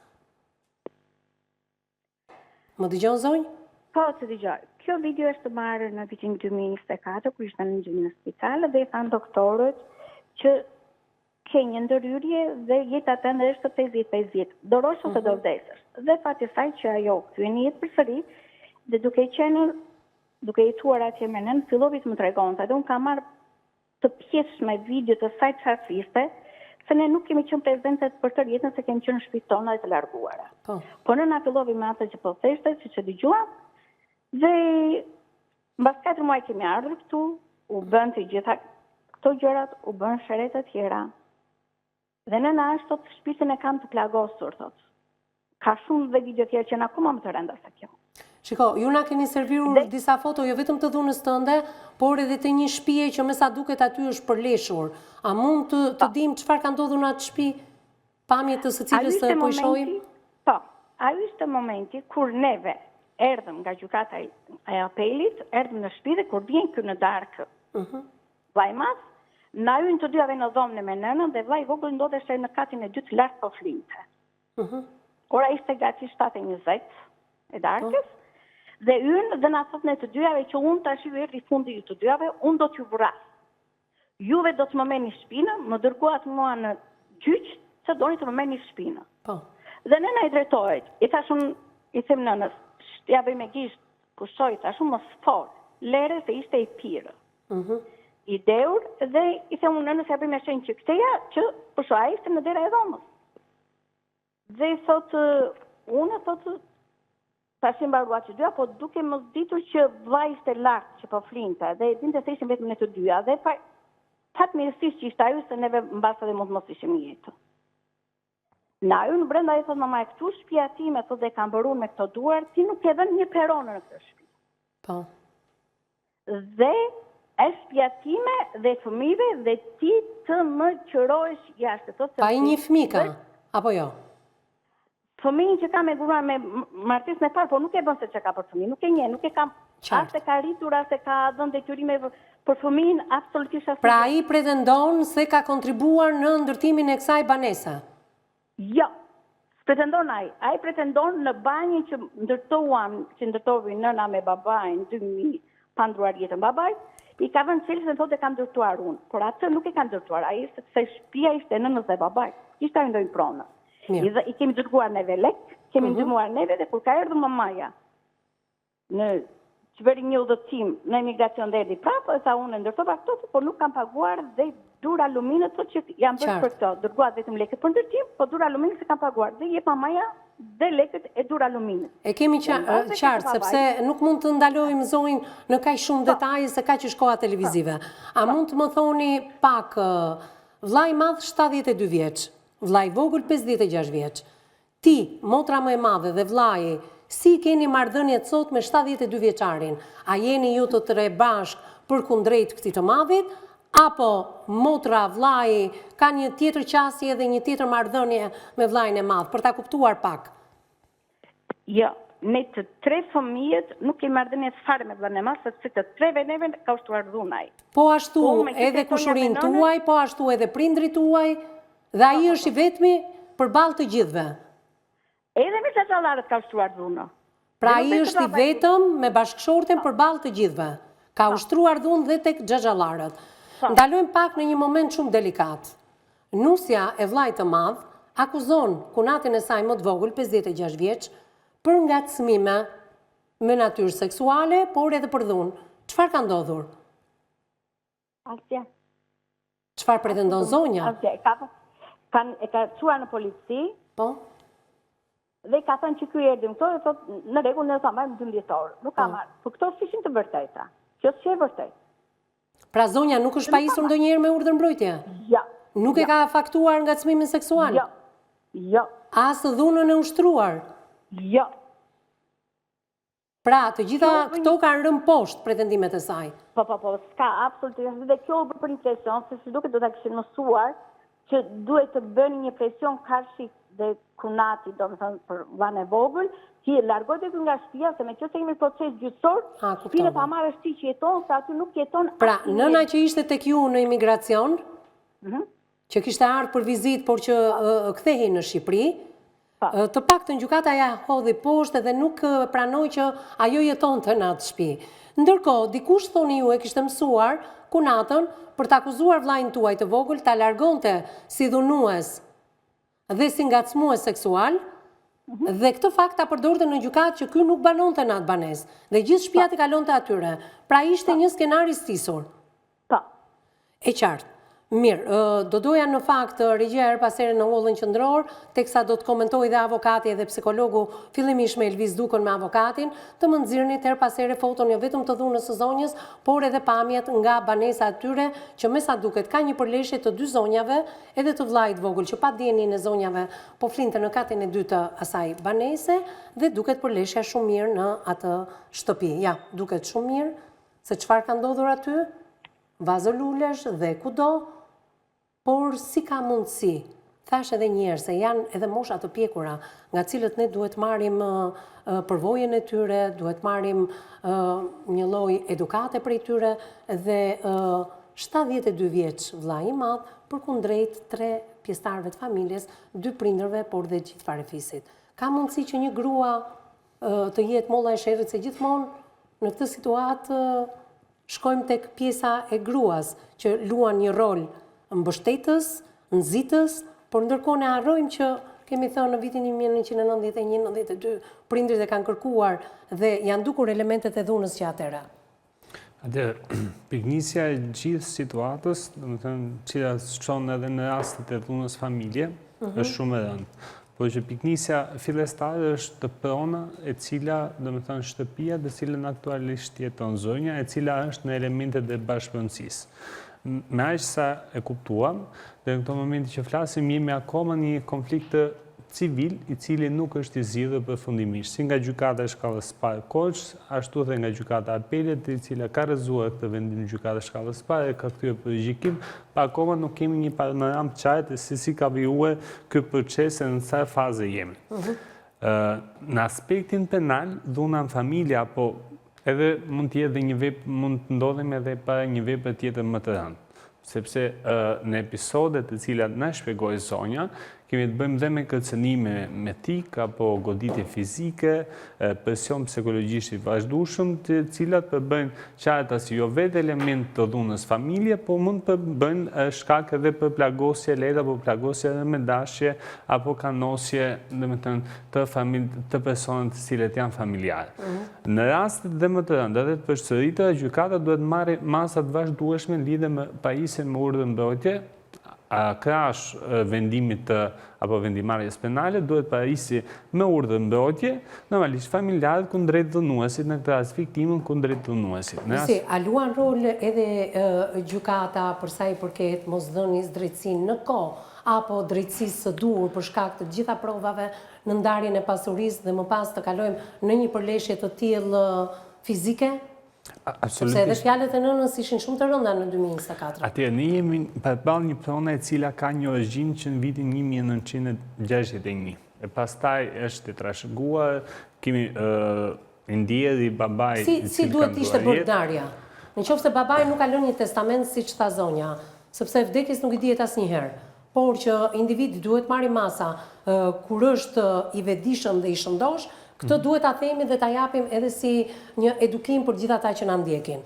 Më dëgjon zonjë? Po, të dëgjoj. Kjo video është marrë në vitin 2024, kur ishte në në spital dhe i thanë doktorët që ke një ndërhyrje dhe jeta tënde është 50-50. Dorosh ose do vdesësh. Dhe fati saj që ajo kthye në jetë përsëri dhe duke jetuar atje me nën, filloi të më tregonte. Dhe unë kam marrë të pjesshme video të saj çfarë fliste se ne nuk kemi qenë prezente për tërë jetën se kemi qenë në shtëpitë tona dhe të larguara. Po nëna fillovi me atë që po theshte, siç e dëgjuam, dhe mbas 4 muaj kemi ardhur këtu, u bën të gjitha këto gjërat, u bën sherrë të tjera. Dhe nëna është thot shtëpinë e kam të plagosur, thot. Ka shumë dhe video tjerë që në akoma më të rënda se kjo. Shiko, ju na keni serviru disa foto, jo vetëm të dhunës tënde, por edhe të një shtëpie që me sa duket aty është përleshur. A mund të dim çfarë ka ndodhur në atë shtëpi? Pamje të së cilës po i shohim? Po, ai ishte momenti kur neve erdhëm nga gjykata e apelit, erdhëm në shtëpi dhe kur vjen ky në darkë. Vllai madh, na hyn të dyave në dhomën me nënën dhe vllai vogël ndodheshte në katin e dytë lart po flinte. Ora ishte gati 7:20 e darkës dhe hyn dhe na thot ne të dyave që unë tash ju erdhi fundi ju të dyave, unë do t'ju vras. Juve do të më merrni shpinën, më dërguat mua në gjyq se doni të më merrni shpinën. Po. Dhe nëna i drejtohet. I thash unë, i them nënës, ja bëj me gisht, pushoj, thash unë mos fol, lere se ishte i pirë. I deur dhe i them unë nënës ja bëj me shenjë që këteja që pushoj, ai ishte në dera e dhomës. Dhe i thotë, unë thotë, tash i mbarua që dyja, po duke mos ditur që vllai ishte lart që po flinte dhe dinte se ishim vetëm ne të dyja dhe fatmirësisht që ishte ajo se neve mbas edhe mos ishim në jetë. Na unë brenda i thotë mama e këtu shtëpia time thotë dhe kam bërur me këto duar, ti nuk e vën një peronë në këtë shtëpi. Po. Dhe është shtëpia time dhe fëmijëve dhe ti të më qërohesh jashtë. Pa i një fëmijë ka, apo jo? Fëmijën që ka me gruan me martesën e parë, po nuk e bën se që ka për fëmijë, nuk e nje, nuk e kam, as e ka rritur, as e ka dhënë detyrime për fëmijën, absolutisht as. Pra ai pretendon se ka kontribuar në ndërtimin e kësaj banese? Jo, pretendon ai pretendon në banjën që ndërtovi nëna me babajnë 2000 pa ndruar jetën babajt, i ka vënë cilës në thotë e kam ndërtuar unë, por atë nuk e kam ndërtuar ai, sepse shtëpia ishte nënës dhe babajt, ishte ndonjë pronë. I kemi dërguar neve lek, kemi ndihmuar neve dhe kur ka erdhur mamaja në që bëri një udhëtim në emigracion dhe erdhi prapë, e tha unë ndërtova këto, por nuk kam paguar dhe dur aluminët thotë që jam bërë për këto, dërguat vetëm lekët për ndërtim, po dur aluminët se kam paguar dhe jep mamaja dhe lekët e dur aluminët. E kemi qartë, sepse nuk mund të ndalojmë zonjë në kaq shumë detaje se kaq është koha televizive. A mund të më thoni pak, vllai madh 72 vjeç, vllai vogël 56 vjeç. Ti, motra më e madhe dhe vllai, si keni marrëdhënie sot me 72 vjeçarin? A jeni ju të tre bashk përkundrejt këtij të madhit? Apo motra, vllai ka një tjetër qasje dhe një tjetër marrëdhënie me vllain e madh, për ta kuptuar pak? Jo, ne të tre fëmijët nuk kemi marrëdhënie fare me vllain e madh, sepse të treve neve ka ushtruar dhunaj. Po ashtu edhe kushurinë tuaj, po ashtu edhe prindrit tuaj, dhe ai është i vetmi përballë të gjithëve. Edhe me xhaxhallarët ka ushtruar dhunë. Pra ai është i vetëm me bashkëshorten përballë të gjithëve. Ka ushtruar dhunë dhe tek xhaxhallarët. Ndalojmë pak në një moment shumë delikat. Nusja e vllait të madh akuzon kunatin e saj më të vogël, 56 vjeç, për ngacmime me natyrë seksuale, por edhe për dhunë. Çfarë ka ndodhur? Asgjë. Çfarë pretendon zonja? Asgjë. E ka çuar në polici. Po. Dhe ka thënë që ky erdhi këto, e thotë në rregull ne sa marrim 12 orë. Nuk ka marrë. Po këto ishin të vërteta. Kjo është e vërtetë. Pra zonja nuk është pajisur ndonjëherë me urdhër mbrojtje? Jo. Nuk e ka faktuar ngacmimin seksual? Jo. Jo. As dhunën e ushtruar? Jo. Pra, të gjitha këto kanë rënë poshtë pretendimet e saj? Po, s'ka absolutisht. Dhe kjo u bë për impresion, se si duket do ta kishin mësuar që duhet të bëni një presion karshi dhe kunati, do të thënë për vllain e vogël, ti largohet nga shtëpia, se me qëse kemi proces gjyqësor, shtëpinë ta marrësh ti që jeton, se aty nuk jeton. Pra, nëna që ishte tek ju në imigracion, që kishte ardhur për vizitë, por që kthehej në Shqipëri, të paktën gjykata ja hodhi poshtë dhe nuk pranoi që ajo jetonte në atë shtëpi. Ndërkohë, dikush thoni ju e kishte mësuar kunatën për të akuzuar vllain tuaj të vogël ta largonte si dhunues dhe si ngacmues seksual, dhe këtë fakt ta përdorte në gjykatë që ky nuk banonte në atë banesë, dhe gjithë shtëpia i kalonte atyre. Pra ishte një skenar i stisur. Po. E qartë. Mirë, do doja në fakt regjia her pas here në hollën qendror, teksa do të komentoj dhe avokati dhe psikologu fillimisht me Elvis Dukën me avokatin, të më nxirrni her pas here foton jo vetëm të dhunës së zonjës, por edhe pamjet nga banesa e tyre, që me sa duket ka një përleshje të 2 zonjave edhe të vllajit vogël që pa dijenin e zonjave po flinte në katin e 2 të asaj banese dhe duket përleshja shumë mirë në atë shtëpi. Ja, duket shumë mirë se çfarë ka ndodhur aty, vazë lulesh dhe kudo. Por si ka mundësi, thash edhe njerë se janë edhe mosha të pjekura, nga cilët ne duhet marrim përvojën e tyre, duhet marrim një lloj edukate prej tyre dhe 72 vjeç vllai i madh përkundrejt 3 pjesëtarëve të familjes, 2 prindërve, por dhe gjithë farefisit. Ka mundësi që një grua të jetë molla e sherrit se gjithmonë në këtë situatë shkojmë tek pjesa e gruas që luan një rol mbështetës, nxitës, por ndërkohë ne harrojmë që kemi thënë në vitin 1991-92 prindërit e kanë kërkuar dhe janë dukur elementet e dhunës që atëherë. Piknisja e gjithë situatës, domethënë cila shkon edhe në rastet e dhunës familje, është shumë e rëndë. Por që piknisja fillestare është të prona e cila, domethënë shtëpia dhe cilën aktualisht jeton zonja, e cila është në elementet e bashkëpunësisë. Me aq sa e kuptuam, dhe në këto momenti që flasim, jemi akoma një konflikt civil i cili nuk është i zgjidhur përfundimisht, si nga gjykata e shkallës së parë Korç, ashtu dhe nga gjykata e apelit, e cila ka rrëzuar këtë vendim në gjykatën e shkallës së parë, ka kthyer për gjykim, pa akoma nuk kemi një panoramë të qartë se si ka vijuar ky proces e në çfarë faze jemi. Në aspektin penal, dhuna në familje apo edhe mund të jetë dhe një vepër, mund të ndodhemi edhe para një vepër tjetër më të rëndë, sepse në episodet të cilat na shpjegoi zonja, kemi të bëjmë dhe me kërcënime me tik, apo goditje fizike, presion psikologjisht i vazhdueshëm, të cilat përbëjnë qartë si jo vetë element të dhunës familje, po mund përbëjnë shkak edhe për plagosje lehtë apo plagosje edhe me dashje, apo kanosje, të personat të cilët janë familjarë. Në rastet dhe më të rënda dhe të përsëritëra, gjykata duhet marrë masa të vazhdueshme lidhe me pajisjen me urdhër mbrojtje, krash vendimit apo vendimarrjes penale, duhet pajisi me urdhër mbrojtje, normalisht familjarët kundrejt dhënuesit, në këtë rast viktimën kundrejt dhënuesit. Si, a luan rol edhe gjykata për sa i përket mosdhënies drejtësinë në kohë, apo drejtësisë së duhur për shkak të gjitha provave në ndarjen e pasurisë dhe më pas të kalojmë në një përleshje të tillë fizike? Sepse edhe fjalët e nënës ishin shumë të rënda në 2024. Atëherë, ne jemi përballë një prone e cila ka një origjinë që në vitin 1961. E pastaj është e trashëguar, kemi ndjeri babai. Si duhet ishte bërë ndarja? Nëse babai nuk ka lënë një testament siç tha zonja, sepse vdekjes nuk i dihet asnjëherë, por që individi duhet marrë masa kur është i vetëdijshëm dhe i shëndosh. Këtë duhet ta themi dhe ta japim edhe si një edukim për gjithë ata që na ndjekin.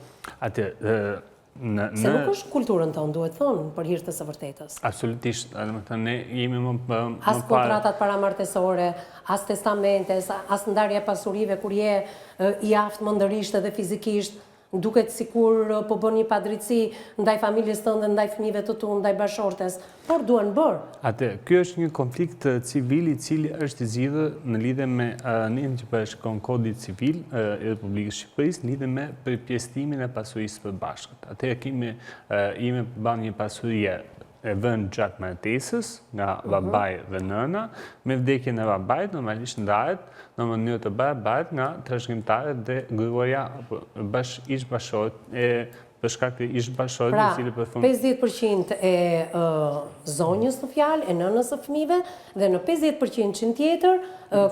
Se nuk është kulturën tonë, duhet thonë, për hir të së vërtetës. Absolutisht, ne jemi më as kontratat paramartesore, as testamentes, as ndarja e pasurive kur je i aftë mendërisht edhe fizikisht, duket sikur po bën një padrejtësi ndaj familjes tënde, ndaj fëmijëve të tu, ndaj bashortes, por duhen bërë. Ky është një konflikt civil i cili është i zgjidhur në lidhje me anën që përshkon Kodit Civil i Republikës së Shqipërisë, në lidhje me përpjestimin e pasurisë së bashkët. Atëherë jemi përballë një pasurie e vënë gjatë martesës nga babai dhe nëna, me vdekjen e babait normalisht ndahet në mënyrë të barabartë nga trashëgimtarët dhe gruaja apo ish bashkët për shkak të ish bashkët i cili përfund. 50% e zonjës në fjalë, e nënës së fëmijëve dhe në 50% tjetër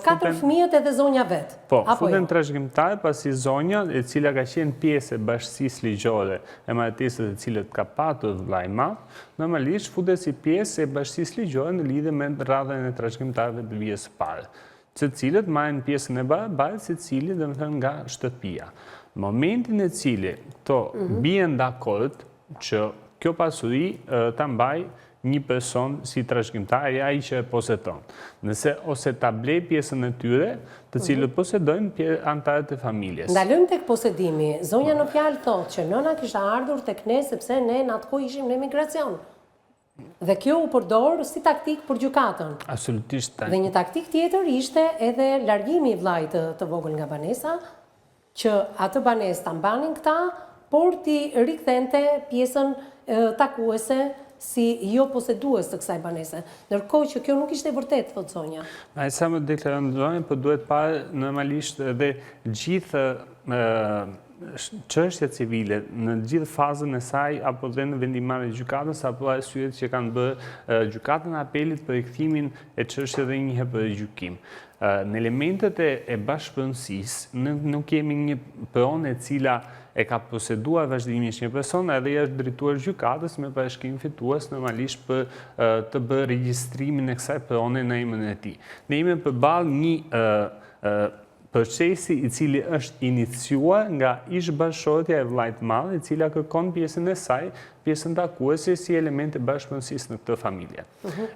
4 fëmijët edhe zonja vet. Po, futen trashëgimtar pasi zonja e cila ka qenë pjesë e bashkësisë ligjore e martesës e cilët ka patur vllai i madh, normalisht futet si pjesë e bashkësisë ligjore në lidhje me radhën e trashëgimtarëve të vijës së parë, të cilët marrin pjesën e barabartë secili domethënë nga shtëpia. Momentin e cili këto bien dakord që kjo pasuri ta mbaj një person si trashëgimtar, ai që e posedon. Nëse ose ta blej pjesën e tyre, të cilët posedojnë anëtarët e familjes. Ndalojmë tek posedimi. Zonja në fjalë thotë që nëna kishte ardhur tek ne sepse ne në atë kohë ishim në emigracion. Dhe kjo u përdor si taktik për gjykatën. Absolutisht. Dhe një taktik tjetër ishte edhe largimi i vllajt të vogël nga banesa, që atë banesë ta mbanin këta, por ti rikthente pjesën takuese si jo posedues të kësaj banese. Ndërkohë që kjo nuk ishte e vërtetë, thot Sonja. Ma e sa më deklaron, po duhet parë normalisht edhe gjithë çështja civile në gjithë fazën e saj, apo dhe në vendimarrjen e gjykatës, apo arsyet që kanë bërë gjykatën e apelit për rikthimin e çështjes edhe një herë për gjykim. Në elementet e bashkëpunësisë nuk kemi një pronë e cila e ka poseduar vazhdimisht një person edhe i është drejtuar gjykatës me parashkrim fitues normalisht për të bërë regjistrimin e kësaj prone në emrin e tij. Ne jemi përballë një procesi i cili është iniciuar nga ish-bashkëshortja e vllajt madh, e cila kërkon pjesën e saj, pjesën takuese si element e bashkëpunësisë në këtë familje.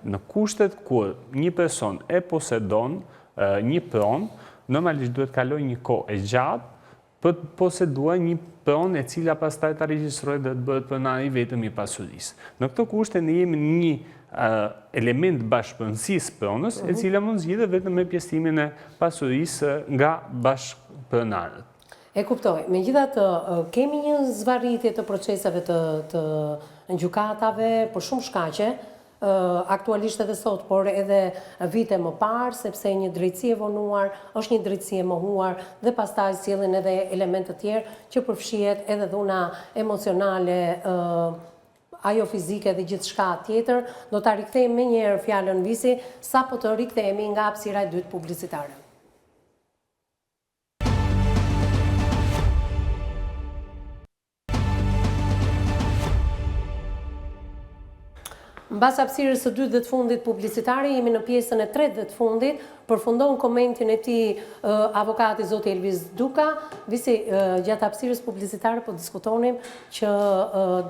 Në kushtet kur një person e posedon një pronë, normalisht duhet kaloj një kohë e gjatë për të poseduar një pronë e cila pastaj ta regjistrojë dhe të bëhet pronari vetëm i pasurisë. Në këtë kushte ne jemi një element bashkëpunësisë pronës, e cila mund zgjidhet vetëm me pjesëtimin e pasurisë nga bashkëpronarët. E kuptoj. Megjithatë, kemi një zvarritje të proceseve të gjykatave për shumë shkaqe, aktualisht edhe sot, por edhe vite më parë, sepse një drejtësi e vonuar është një drejtësi e mohuar dhe pastaj sjellin edhe elemente të tjerë që përfshihet edhe dhuna emocionale, ajo fizike dhe gjithçka tjetër. Do ta rikthejmë më një herë fjalën Visi, sapo të rikthehemi nga hapësira e dytë publicitare. Mbas hapësirës së dytë dhe të fundit publicitare, jemi në pjesën e tretë dhe të fundit, përfundon komentin e tij avokati zoti Elvis Duka. Visi, gjatë hapësirës publicitare po diskutonim që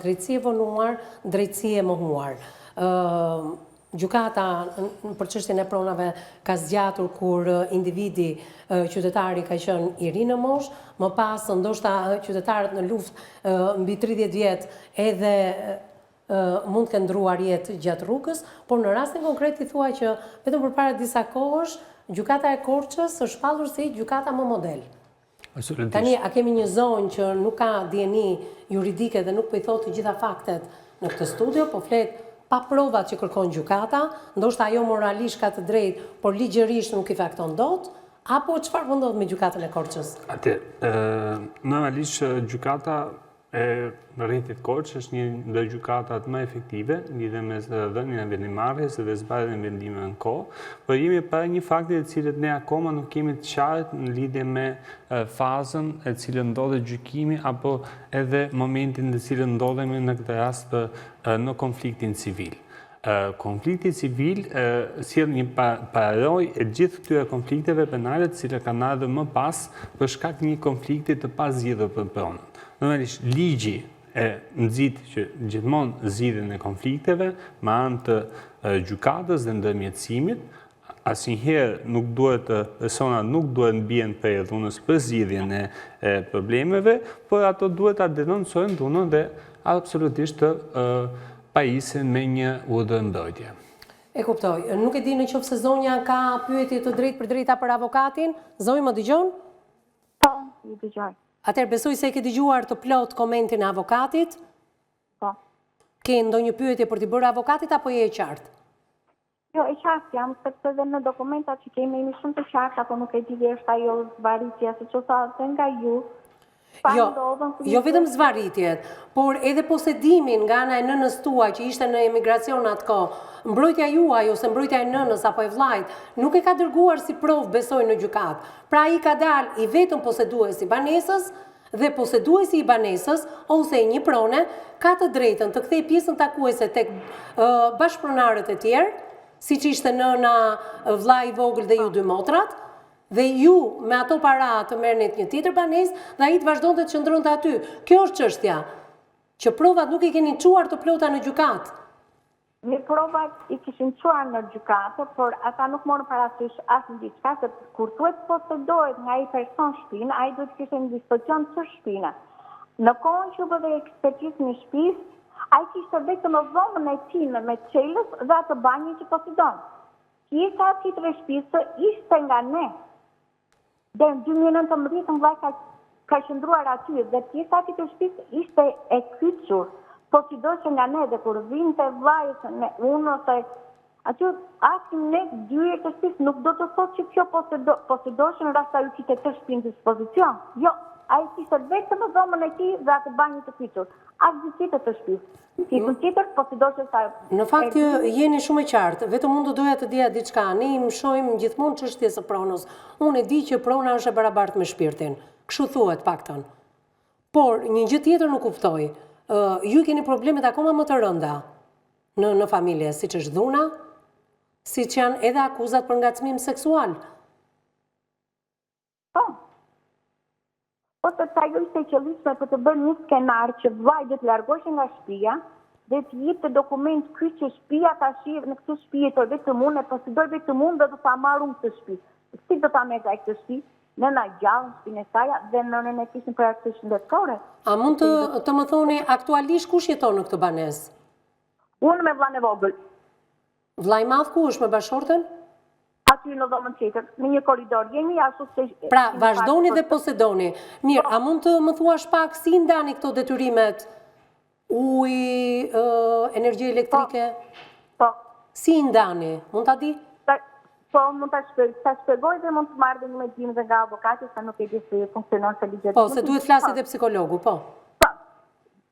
drejtësi e vonuar, drejtësi e mohuar. Gjykata për çështjen e pronave ka zgjatur kur individi qytetari ka qenë i ri në moshë, më pas ndoshta qytetarët në luftë mbi 30 vjet edhe mund të ndruar jetë gjatë rrugës, por në rastin konkret i thua që vetëm përpara disa kohësh gjykata e Korçës është shpallur si gjykata më model. Tani a kemi një zonë që nuk ka dieni juridike dhe nuk po i thotë të gjitha faktet në këtë studio, po flet pa provat që kërkon gjykata, ndoshta ajo moralisht ka të drejtë, por ligjërisht nuk i fakton dot, apo çfarë po ndodh me gjykatën e Korçës? Normalisht gjykata e rritit Korçë është një ndër gjykatat më efektive lidhe me dhënien e vendimarrjes dhe zbardhjen e vendimeve në kohë, por jemi pa një fakte të cilët ne akoma nuk kemi të qartë në lidhje me fazën e cilën ndodhet gjykimi apo edhe momentin në cilën ndodhemi në këtë rast në konfliktin civil. Konflikti civil sjell një paraloj e gjithë këtyre konflikteve penale të cilat kanë ardhur më pas për shkak të një konflikti të pazgjidhur për pronën. Normalisht ligji e nxit që gjithmonë zgjidhjen e konflikteve me anë të gjykatës dhe ndërmjetësimit, asnjëherë nuk duhet persona nuk duhet mbien prej dhunës për zgjidhjen e problemeve, por ato duhet ta denoncojnë dhunën dhe absolutisht të pajisen me një urdhër mbrojtje. E kuptoj. Nuk e di nëse zonja ka pyetje të drejtë për drejta për avokatin. Zonjë, më dëgjon? Po, ju dëgjoj. Atëherë besoj se e ke dëgjuar të plot komentin e avokatit? Po. Ke ndonjë pyetje për t'i bërë avokatit apo je e qartë? Jo, e qartë jam, sepse dhe në dokumentat që kemi jemi shumë të qartë, apo nuk e di është ajo zvarritja, siç u tha nga ju. Jo vetëm zvarritjet, por edhe posedimin nga ana e nënës tuaj që ishte në emigracion atko, mbrojtja juaj ose mbrojtja e nënës apo e vllajt, nuk e ka dërguar si provë besoj në gjykat. Pra ai ka dalë i vetëm poseduesi i banesës dhe poseduesi i banesës ose një prone ka të drejtën të kthejë pjesën takuese tek bashkëpronarët e tjerë, siç ishte nëna, vllai i vogël dhe ju dy motrat. Dhe ju me ato para të merrnit një tjetër banesë dhe ai të vazhdonte të qëndronte aty. Kjo është çështja. Që provat nuk i keni çuar të plota në gjykat. Në provat i kishin çuar në gjykatë, por ata nuk morën parasysh asnjë diçka, se kur thuhet posedohet nga ai person shtëpinë, ai duhet të kishte një dispozicion të shtëpinë. Në kohën që bëhet ekspertizë në shtëpi, Ai kishte vetëm dhomën e tij me çelës dhe atë banjë që posedon. Pjesa tjetër e shtëpisë ishte nga ne. Dhe në 2019 vllai ka qëndruar aty dhe pjesa tjetër e shtëpisë ishte e kyçur. Po sidoqë nga ne dhe kur vinte vllai unë ose aty asim ne dyert të shtëpisë nuk do të thotë që kjo posedoshën rasta ju kishte të shtëpinë në dispozicion. Jo, ai kishte vetëm dhomën e tij dhe atë banjë të kyçur. Asgjë tjetër të shtëpisë. Tjetër tjetër posedoshën sa. Në fakt ju jeni shumë e qartë, vetëm unë doja të dija diçka. Ne i shohim gjithmonë çështjes së pronës. Unë e di që prona është e barabartë me shpirtin. Kështu thuhet paktën. Por një gjë tjetër nuk kuptoj. Ju keni problemet akoma më të rënda në familje, siç është dhuna, siç janë edhe akuzat për ngacmim seksual. Po. Po të ajo ishte qëllisme për të bërë një skenar që vllai do të largohej nga shtëpia dhe të jepte dokument ky që shtëpia tash në këtë shtëpi të vetëm unë, posedoj vetëm unë dhe do ta marr unë këtë shtëpi. Si do ta merr ai këtë shtëpi? Nëna gjallë, shpinë e saj dhe nënën e kishin për arsye shëndetësore. A mund të më thoni aktualisht kush jeton në këtë banesë? Unë me vllain e vogël. Vllai i madh ku është me bashortën? Aty në dhomën tjetër, në një korridor jemi ashtu se. Pra, vazhdoni dhe posedoni. Mirë, a mund të më thuash pak si ndani këto detyrimet? Ujë, energji elektrike? Po. Si ndani? Mund ta di? Po, mund ta shpjegoj dhe mund të marrë dhe një mendim dhe nga avokati, sa nuk e di si funksionon se ligjet. Po, se duhet flasit e psikologu, po. Po.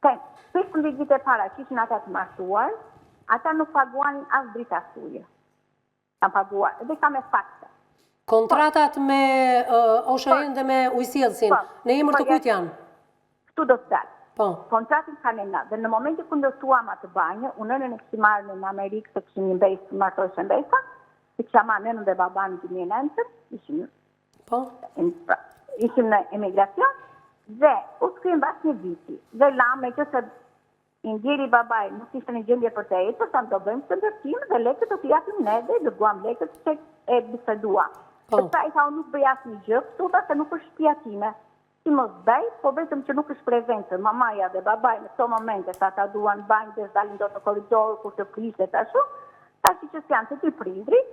Pse ligjit e para që ishin ata të martuar, ata nuk paguanin as drita suje. Kanë paguar, edhe ka me fakte. Kontratat me OSHA-n dhe me ujësjellsin, në emër të kujt janë? Këtu do të dalë. Po. Kontratin kanë nga, dhe në momentin kur ndërtuam atë banjë, unë nënën e kishim marrë në Amerikë, se kishim një mbesë, martoheshe mbesa, se kisha marrë nënën dhe baban në 2009, ishim në emigracion, dhe u shkrim bas një viti, dhe lamë që se indjeri babaj nuk ishte në gjendje për të ecur, sa do bëjmë të ndërtim dhe lekët do t'i japim ne dhe dërguam lekët që e bisedua. Sepse ai tha nuk bëj asnjë gjë, thotë se nuk është shtëpia time. Si mos bëj, po vetëm që nuk është prezente mamaja dhe babaj në këto momente, sa ata duan banjë dhe dalin dot në korridor kur të flishet ashtu, tash që janë të dy prindrit,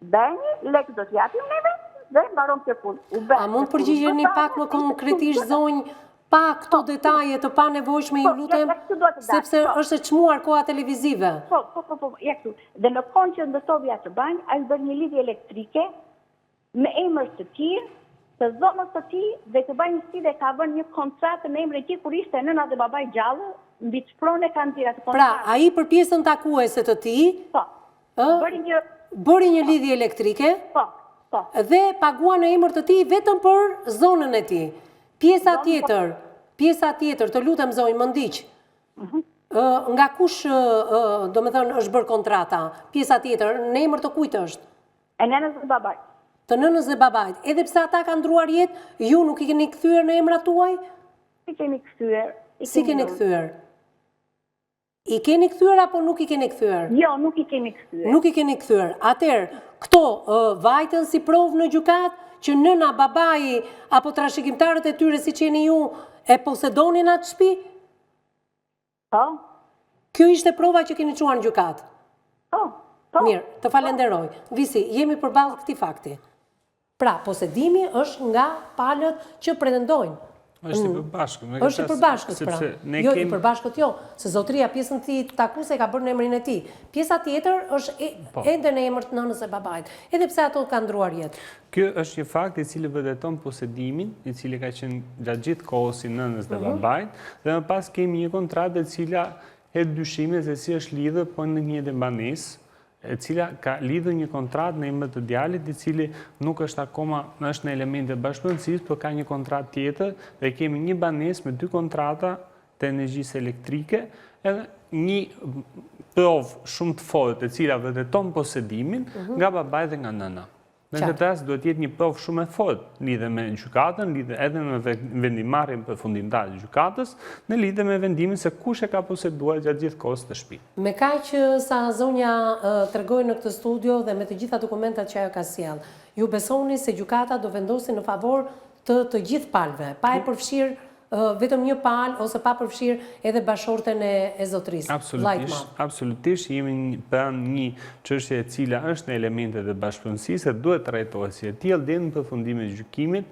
bëni, lekët do t'i japim neve dhe mbaron kjo punë. A mund përgjigjeni pak më konkretisht zonjë pa këto detaje të pa nevojshme, ju lutem, sepse është e çmuar koha televizive. Po, ja këtu. Dhe në kohën që ndërtoi atë banjë, ai bën një lidhje elektrike me emër të tij, të dhomës së tij dhe të banjës së tij dhe ka vënë një kontratë në emrin e tij kur ishte nëna dhe babai gjallë, mbi çpronë kanë dhënë atë kontratë. Pra, ai për pjesën takuese të tij, bëri një lidhje elektrike, dhe pagua në emër të tij vetëm për zonën e tij. Pjesa tjetër, të lutem zonjë, më ndiq. Nga kush, do me thënë, është bërë kontrata? Pjesa tjetër, në emër të kujt është? E nënës dhe babajt. Të nënës dhe babajt. Edhe pse ata kanë ndruar jetë, ju nuk i keni kthyer në emrat tuaj? Si keni kthyer. Si keni kthyer? I keni kthyer apo nuk i keni kthyer? Jo, nuk i keni kthyer. Nuk i keni kthyer. Atëherë, këto vajtën si provë në gjykat që nëna, babai apo trashëgimtarët e tyre si që jeni ju e posedonin atë shtëpi? Po. Kjo ishte prova që keni çuar në gjykat? Po. Mirë, të falenderoj. Visi, jemi përballë këtij fakti. Pra, posedimi është nga palët që pretendojnë. Është i përbashkët. Është i përbashkët, pra. Jo, i përbashkët jo, se zotëria pjesën ti takuse ka bërë në emrin e tij. Pjesa tjetër është ende në emër të nënës së babait, edhe pse ato kanë ndruar jetë. Ky është një fakt i cili vërteton posedimin, i cili ka qenë gjatë gjithë kohës si nënës dhe babait, dhe më pas kemi një kontratë e cila hedh dyshime se si është lidhur po në një banesë, e cila ka lidhur një kontratë në emër të djalit, i cili nuk është akoma është në elemente bashkëpunësisë, por ka një kontratë tjetër dhe kemi një banesë me dy kontrata të energjisë elektrike, edhe një provë shumë të fortë e cila vërteton posedimin nga babai dhe nga nëna. Në këtë rast duhet jetë një provë shumë e fortë lidhe me gjykatën, lidhe edhe me vendimarrjen përfundimtare të gjykatës, në lidhe me vendimin se kush e ka poseduar gjatë gjithë kohës të shtëpi. Me kaq sa zonja tregoi në këtë studio dhe me të gjitha dokumentat që ajo ka sjell, ju besoni se gjykata do vendosi në favor të gjithë palëve, pa e përfshirë vetëm një palë ose pa përfshirë edhe bashorten e zotrisë. Absolutisht, jemi pranë një çështje e cila është në elementet e bashkëpunësisë, duhet të trajtohet si e tillë deri në përfundimin e gjykimit.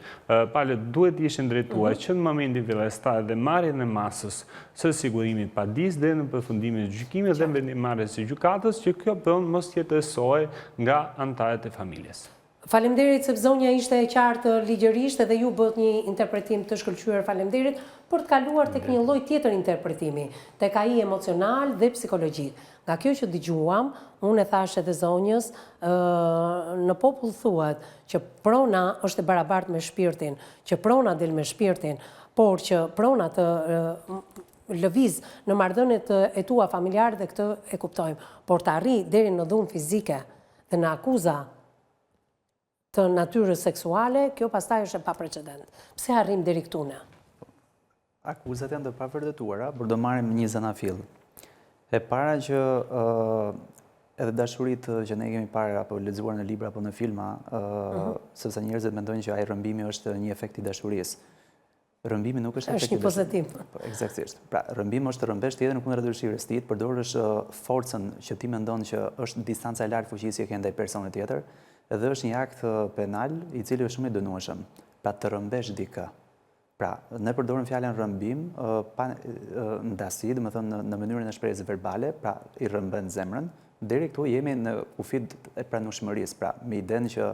Palët duhet të ishin drejtuar që në momentin fillestar dhe marrjen e masës së sigurimit padis deri në përfundimin e gjykimit dhe vendimarrjes së gjykatës që kjo pronë mos jetësohej nga anëtarët e familjes. Faleminderit sepse zonja ishte e qartë ligjërisht edhe ju bët një interpretim të shkëlqyer, faleminderit, për të kaluar tek një lloj tjetër interpretimi, tek ai emocional dhe psikologjik. Nga kjo që dëgjuam, unë e thash edhe zonjës, në popull thuhet që prona është e barabartë me shpirtin, që prona del me shpirtin, por që prona të lëviz në marrëdhëniet e tua familjare dhe këtë e kuptojmë, por të arri deri në dhunë fizike dhe në akuza të natyrës seksuale, kjo pastaj është e paprecedent. Pse arrim deri këtu ne? Akuzat janë të pavërtetuara, por do marrim një zanafill. E para që edhe dashuritë që ne kemi parë apo lexuar në libra apo në filma, sepse njerëzit mendojnë që ai rrëmbimi është një efekt i dashurisë. Rrëmbimi nuk është efekt i pozitiv. Eksaktësisht. Pra, rrëmbimi është të rrëmbesh tjetër në kundër dëshirës tij, përdorësh forcën që ti mendon që është distanca e lartë fuqisë që ke ndaj personit tjetër, edhe është një akt penal i cili është shumë i dënueshëm. Pra të rrëmbesh dikë. Pra, ne përdorim fjalën rrëmbim pa ndasi, domethënë në mënyrën e shprehjes verbale, pra i rrëmben zemrën. Deri këtu jemi në kufit e pranueshmërisë, pra me idenë që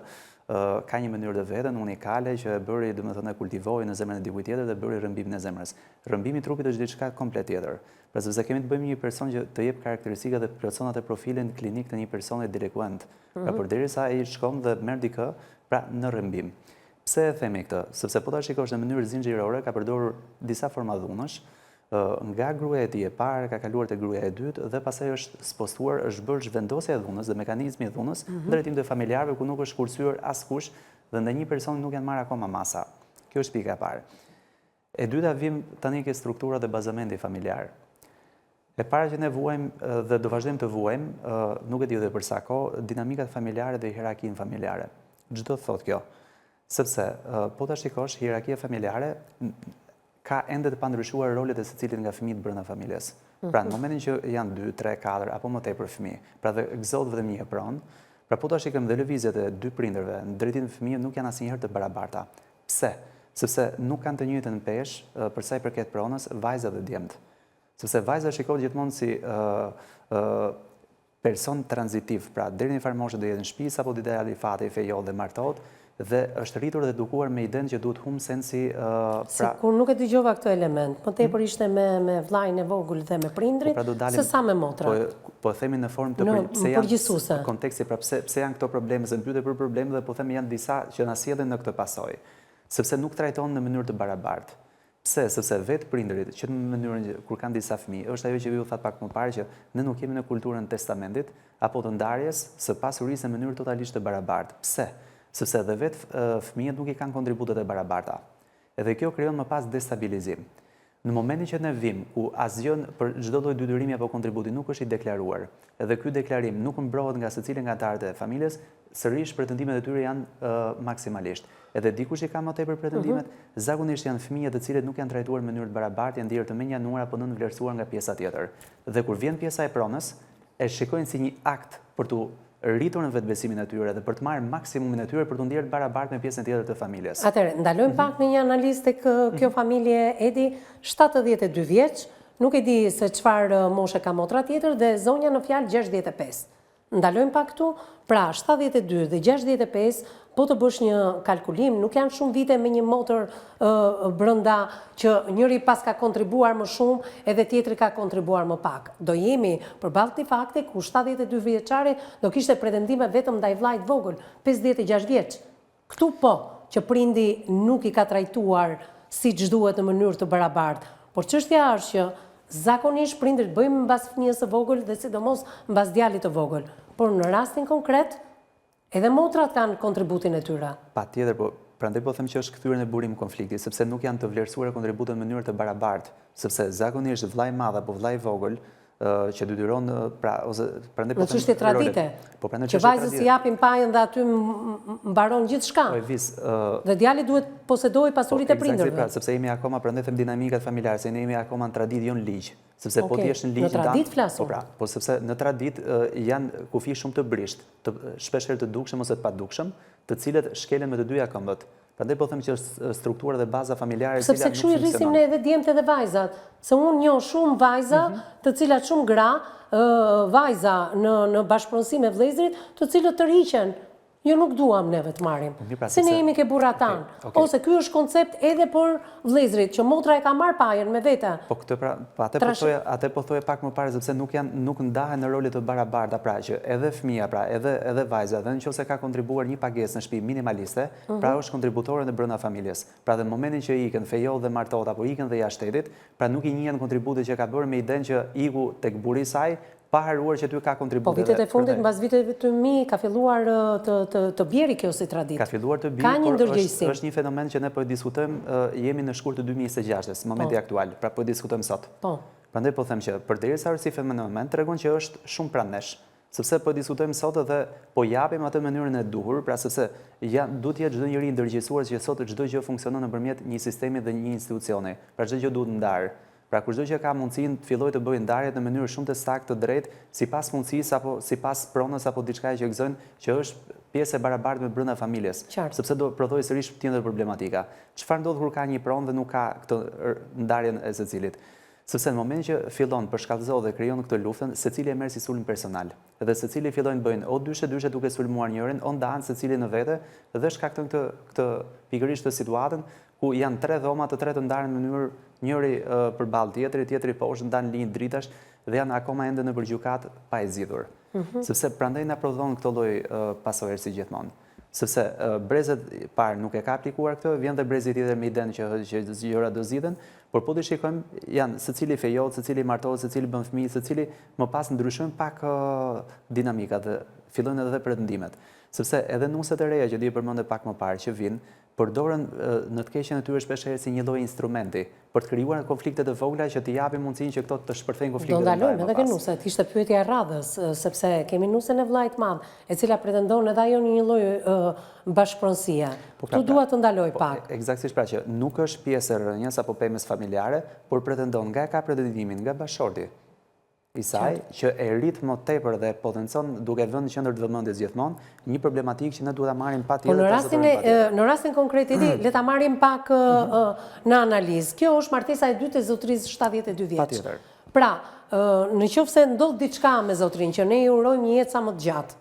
ka një mënyrë të vetën, unikale, që e bëri, domethënë e kultivoi në zemrën e dikujt tjetër dhe bëri rrëmbimin e zemrës. Rrëmbimi i trupit është diçka komplet tjetër. Pra sepse kemi të bëjmë një person që të jep karakteristika dhe plotëson atë profilin klinik të një personi delikuent. Pra përderisa ai shkon dhe merr dikë, pra në rrëmbim. Pse e themi këtë? Sepse po ta shikosh në mënyrë zinxhirore ka përdorur disa forma dhunësh, nga gruaja e tij e parë ka kaluar te gruaja e dytë dhe pastaj është spostuar, është bërë zhvendosja e dhunës dhe mekanizmi i dhunës në drejtim të familjarëve ku nuk është kursyer askush dhe ndaj një personi nuk janë marrë akoma masa. Kjo është pika e parë. E dyta vim tani ke struktura dhe bazamenti familjar. E para që ne vuajmë dhe do vazhdojmë të vuajmë, nuk e di edhe për sa kohë, dinamikat familjare dhe hierarkinë familjare. Çdo thot kjo. Sepse po ta shikosh, hierarkia familjare ka ende të pandryshuar rolet e secilit nga fëmijët brenda familjes. Pra në momentin që janë 2, 3, 4 apo më tepër fëmijë, pra dhe gëzohet vetëm një pronë, pra po ta shikojmë dhe lëvizjet e dy prindërve në drejtim të fëmijëve nuk janë asnjëherë të barabarta. Pse? Sepse nuk kanë të njëjtën peshë për sa i përket pronës vajza dhe djemt. Sepse vajza shikohet gjithmonë si person tranzitiv, pra deri në farë moshe do jetë në shtëpi apo do dalë i fati, fejo dhe martohet, dhe është rritur dhe edukuar me idenë që duhet humbë sensi sikur nuk e dëgjova këtë element, më tepër ishte me vllajën e vogël dhe me prindrit, se sa me motrat. Po themi në formë të përgjithësuese. Konteksti, pra pse janë këto probleme, se mbytet për probleme dhe po themi janë disa që na sjellin në këtë pasojë, sepse nuk trajtohen në mënyrë të barabartë. Pse? Sepse vetë prindërit, që në mënyrën kur kanë disa fëmijë, është ajo që ju thatë pak më parë që ne nuk jemi në kulturën e testamentit apo të ndarjes së pasurisë në mënyrë totalisht të barabartë. Pse? Sepse edhe vetë fëmijët nuk i kanë kontributet e barabarta. Edhe kjo krijon më pas destabilizim. Në momentin që ne vim ku asgjë për çdo lloj detyrimi apo kontributi nuk është i deklaruar, edhe ky deklarim nuk mbrohet nga secili nga anëtarët e familjes, sërish pretendimet e tyre janë maksimalisht. Edhe dikush i ka më tepër pretendimet, zakonisht janë fëmijë të cilët nuk janë trajtuar në mënyrë të barabartë, janë ndier të menjanuar apo nënvlerësuar nga pjesa tjetër. Dhe kur vjen pjesa e pronës, e shikojnë si një akt për tu rritur në vetbesimin e tyre dhe për të marrë maksimumin e tyre për të ndjerë barabartë me pjesën tjetër të familjes. Atëherë, ndalojmë pak në një analizë tek kjo familje, Edi, 72 vjeç, nuk e di se çfarë moshe ka motra tjetër dhe zonja në fjalë 65. Ndalojmë pak këtu, pra 72 dhe 65, po të bësh një kalkulim, nuk janë shumë vite me një motër brenda që njëri pas ka kontribuar më shumë edhe tjetri ka kontribuar më pak. Do jemi përballë këtij fakti ku 72 vjeçari do kishte pretendime vetëm ndaj vllajt vogël, 56 vjeç. Këtu po, që prindi nuk i ka trajtuar siç duhet në mënyrë të barabartë. Por çështja është që zakonisht prindërit bëjmë mbas fëmijës së vogël dhe sidomos mbas djalit të vogël. Por në rastin konkret, edhe motrat kanë kontributin e tyre. Patjetër, po prandaj po them që është kthyer në burim konflikti, sepse nuk janë të vlerësuar kontributet në mënyrë të barabartë, sepse zakonisht vllai i madh apo vllai i vogël që detyron ose prandaj në çështje tradite. Që vajzës i japin pajën dhe aty mbaron gjithçka. Dhe djali duhet posedojë pasuritë e prindërve. Sepse jemi akoma prandaj them dinamikat familjare, se ne jemi akoma në traditë jo në ligj. Sepse po t'jesh në ligj në traditë flasim. Po sepse në traditë janë kufi shumë të brisht, shpesh herë të dukshëm ose të padukshëm, të cilët shkelen me të dyja këmbët. Prandaj po them që është struktura dhe baza familjare e cila nuk funksionon. Sepse kështu i rrisim ne edhe djemtë dhe vajzat. Se unë njoh shumë vajza, të cilat shumë gra, vajza në bashkëpunësim me vëllezërit, të cilët tërhiqen. Jo, nuk duam neve të marrim. Se ne jemi ke burra tanë. Ose ky është koncept edhe për vëllezërit, që motra e ka marrë pajën me vete. Po këtë atë po thoje pak më parë, sepse nuk ndahen në role të barabarta, pra që edhe fëmia, pra edhe vajza, dhe nëse ka kontribuar një pagesë në shtëpi minimaliste, pra është kontributore në brenda familjes. Pra në momentin që ikën fejo dhe martot apo ikën dhe jashtë shtetit, pra nuk i njihen kontributet që ka bërë me idenë që iku tek burri i saj, pa haruar që ty ka kontribuar. Po vitet e fundit, mbas viteve të mi, ka filluar të bjeri kjo si traditë. Ka filluar të bjeri, por është një fenomen që ne po e diskutojmë, jemi në shkurt të 2026, momenti aktual, pra po e diskutojmë sot. Prandaj po them që përderisa është si fenomen, tregon që është shumë pranë nesh, sepse po e diskutojmë sot dhe po japim atë mënyrën e duhur, pra sepse duhet jetë çdo njeri i ndërgjegjësuar që sot çdo gjë funksionon nëpërmjet një sistemi dhe një institucioni. Pra çdo gjë duhet ndarë. Pra kushdo që ka mundësinë të fillojë të bëjë ndarjet në mënyrë shumë të saktë, të drejtë, sipas mundësisë apo sipas pronës apo diçka që gëzojnë që është pjesë e barabartë me brenda familjes, sepse do prodhoj sërish tjetër problematika. Çfarë ndodh kur ka një pronë dhe nuk ka këtë ndarjen e secilit? Sepse në moment që fillon përshkallëzohet dhe krijon këtë luftën, secili e merr si sulm personal. Dhe secili fillojnë bëjnë o dyshe duke sulmuar njërin, o ndahen secili në vete dhe shkakton këtë pikërisht të situatën ku janë 3 dhoma, të 3 të ndarën në mënyrë njëri përballë tjetri, tjetri poshtë, ndan linjë dritash dhe janë akoma ende në gjykat pa e zgjidhur. Sepse prandaj na prodhon këtë lloj pasojë si gjithmonë. Sepse brezet parë nuk e ka aplikuar këtë, vjen dhe brezi tjetër me idenë që gjërat do zgjidhen, por po të shikojmë janë secili fejohet, secili martohet, secili bën fëmijë, secili më pas ndryshojnë pak dinamikat dhe fillojnë edhe pretendimet. Sepse edhe nuset e reja që di përmendë pak më parë që vinë, përdoren në të keqen e tyre shpeshherë si një lloj instrumenti për të krijuar konflikte të vogla që t'i japin mundësinë që këto të shpërthejnë konfliktet. Do ndalojmë edhe ke nuset, ishte pyetja e radhës, sepse kemi nusen e vllajt madh, e cila pretendon edhe ajo një lloj bashkëpronësie. Tu dua të ndaloj pak. Eksaktësisht, pra që nuk është pjesë e rrënjës apo pemës familjare, por pretendon nga ka pretendimin nga bashorti i saj, që e rrit më tepër dhe potencon duke vënë në qendër të vëmendjes gjithmonë një problematikë që ne duhet ta marrim patjetër. Në rastin konkret le ta marrim pak në analizë. Kjo është martesa e dytë e zotrisë 72 vjeç. Patjetër. Pra, nëse ndodh diçka me zotrin që ne i urojmë një jetë sa më të gjatë.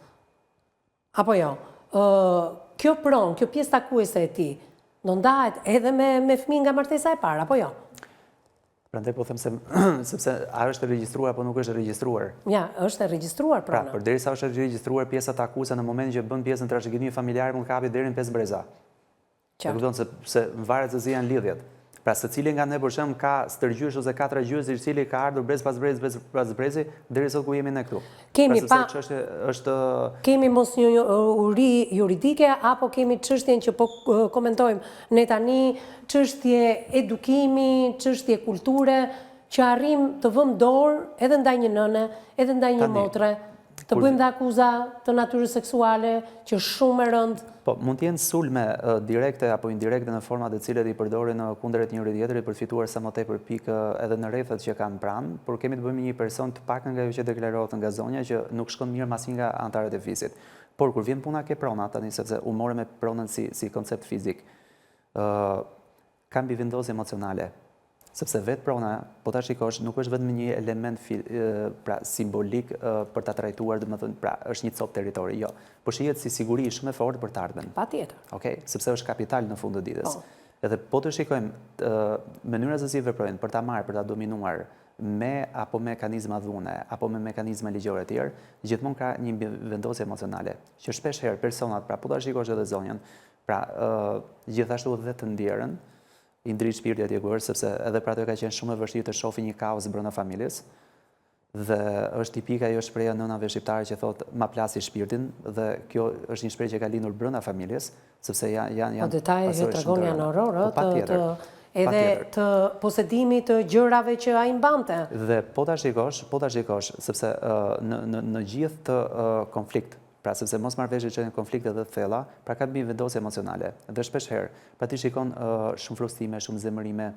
Apo jo. Kjo pronë, kjo pjesë takuese e tij, do ndahet edhe me fëmijë nga martesa e parë, apo jo? Prandaj po them sepse a është regjistruar apo nuk është regjistruar. Ja, është regjistruar pra. Përderisa është regjistruar pjesa takuese në momentin që bën pjesën trashëgimi familjare mund kapi deri në 5 breza. E kupton se varet se si janë lidhjet. Pra secili nga ne për shemb ka stërgjysh ose 4 gjysh i cili ka ardhur brez pas brezi deri sot ku jemi ne këtu. Kemi mos një uri juridike apo kemi çështjen që po komentojmë ne tani, çështje edukimi, çështje kulture, që arrim të vëmë dorë edhe ndaj një nëne, edhe ndaj një motre, të bëjmë dhe akuza të natyrës seksuale, që shumë e rëndë. Po, mund t'jenë sulme direkte apo indirekte në format e cilet i përdorin kundrejt njëri tjetrit për fituar sa më tepër pikë edhe në rrethet që kanë pranë, por kemi të bëjmë një person të pakën nga ajo që deklarohet nga zonja që nuk shkon mirë masin nga anëtarët e fisit. Por kur vjen puna ke prona tani, sepse u morëm me pronën si koncept fizik, ka mbivendosje emocionale. Sepse vetë prona, po ta shikosh, nuk është vetëm një element simbolik për ta trajtuar, pra është një copë territori, jo. Por shihet si siguri shumë e fortë për të ardhmen. Patjetër. Okej, sepse është kapital në fund të ditës. Edhe po të shikojmë mënyra se si veprojnë për ta marrë, për ta dominuar me apo mekanizma dhune, apo me mekanizma ligjore të tjerë, gjithmonë ka një vendosje emocionale, që shpesh herë personat, pra po ta shikosh edhe zonjën, pra gjithashtu edhe të ndjerën, i ndrit shpirti atje ku është, sepse edhe pra ato ka qenë shumë e vështirë të shohë një kaos brenda familjes. Dhe është tipike ajo shpreha nënave shqiptare që thotë ma plasi shpirtin, dhe kjo është një shprehje që ka lindur brenda familjes, sepse janë detaje që tregon janë horror të edhe të posedimit të gjërave që ai mbante. Dhe po ta shikosh, sepse në gjithë të konflikt, pra sepse mos marrëveshje që në konflikte dhe thella, pra ka të bëjë vendosje emocionale. Dhe shpesh herë, pra ti shikon shumë frustime, shumë zemërime,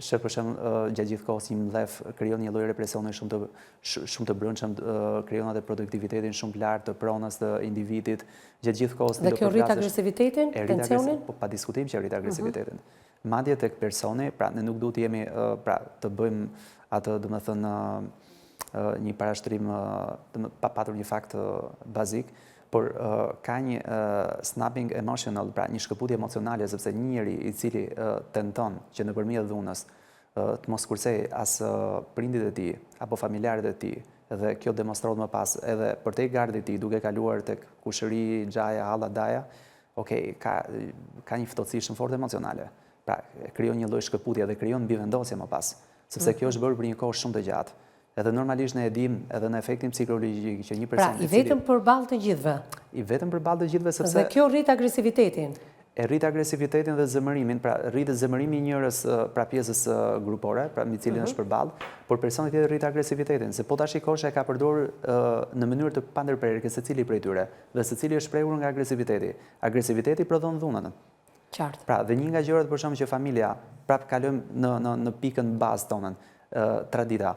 shef për shembull gjatë gjithë kohës një mlef krijon një lloj represioni shumë të brendshëm, krijon atë produktivitetin shumë të lartë të pronës të individit, gjatë gjithë kohës. Dhe kjo rrit agresivitetin, tensionin? Po pa diskutim që rrit agresivitetin. Madje tek personi, pra ne nuk duhet jemi pra të bëjmë atë, domethënë një parashtrim pa patur një fakt bazik, por ka një snapping emotional, pra një shkëputje emocionale, sepse një njeri i cili tenton që nëpërmjet dhunës të mos kursej as prindit e tij apo familjarët e tij, dhe kjo demonstrohet më pas edhe përtej gardit e tij, duke kaluar tek kushëri, xhaja, halla, daja, ka një ftohtësi shumë forte emocionale. Pra, krijon një lloj shkëputje dhe krijon mbivendosje më pas, sepse kjo është bërë për një kohë shumë të gjatë. Edhe normalisht ne e dim edhe në efektin psikologjik që një person i vetëm përballë të gjithëve. I vetëm përballë të gjithëve sepse dhe kjo rrit agresivitetin. E rrit agresivitetin dhe zemërimin, pra rrit zemërimi i njërës pra pjesës grupore, pra mbi cilin është përballë, por personi tjetër rrit agresivitetin, se po ta shikosh e ka përdorur në mënyrë të pandërprerje secili prej tyre, dhe secili është shprehur nga agresiviteti. Agresiviteti prodhon dhunën. Qartë. Pra, dhe një nga gjërat për shkak që familja prap kalojmë në pikën bazë tonën, tradita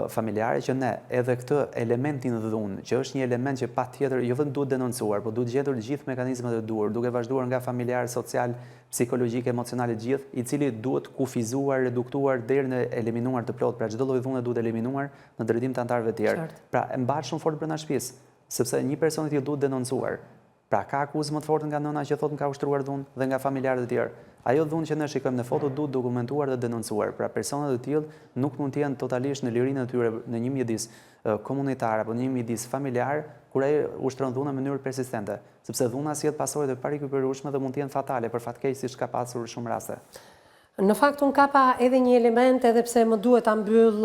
familjare, që ne edhe këtë elementin dhunë, që është një element që patjetër jo vetëm duhet denoncuar, por duhet gjetur gjithë mekanizmat e duhur, duke vazhduar nga familjar, social, psikologjik, emocional e gjithë, i cili duhet kufizuar, reduktuar deri në eliminuar të plot, pra çdo lloj dhune duhet eliminuar në drejtim të anëtarëve të tjerë. Pra, e mbar shumë fort brenda shtëpisë, sepse një person i tillë duhet denoncuar. Pra, ka akuzë më të fortë nga nëna që thotë ka ushtruar dhunë dhe nga familjarët e tjerë. Ajo dhunë që ne shikojmë në foto duhet dokumentuar dhe denoncuar. Pra, personat e tillë nuk mund të jenë totalisht në lirinë e tyre në një mjedis komunitar apo në një mjedis familjar kur ai ushtron dhunë në mënyrë persistente, sepse dhuna sjell pasojë të parikuperueshme dhe mund të jenë fatale për fatkeq siç ka pasur shumë raste. Në fakt unë kapa edhe një element, edhe pse më duhet ta mbyll,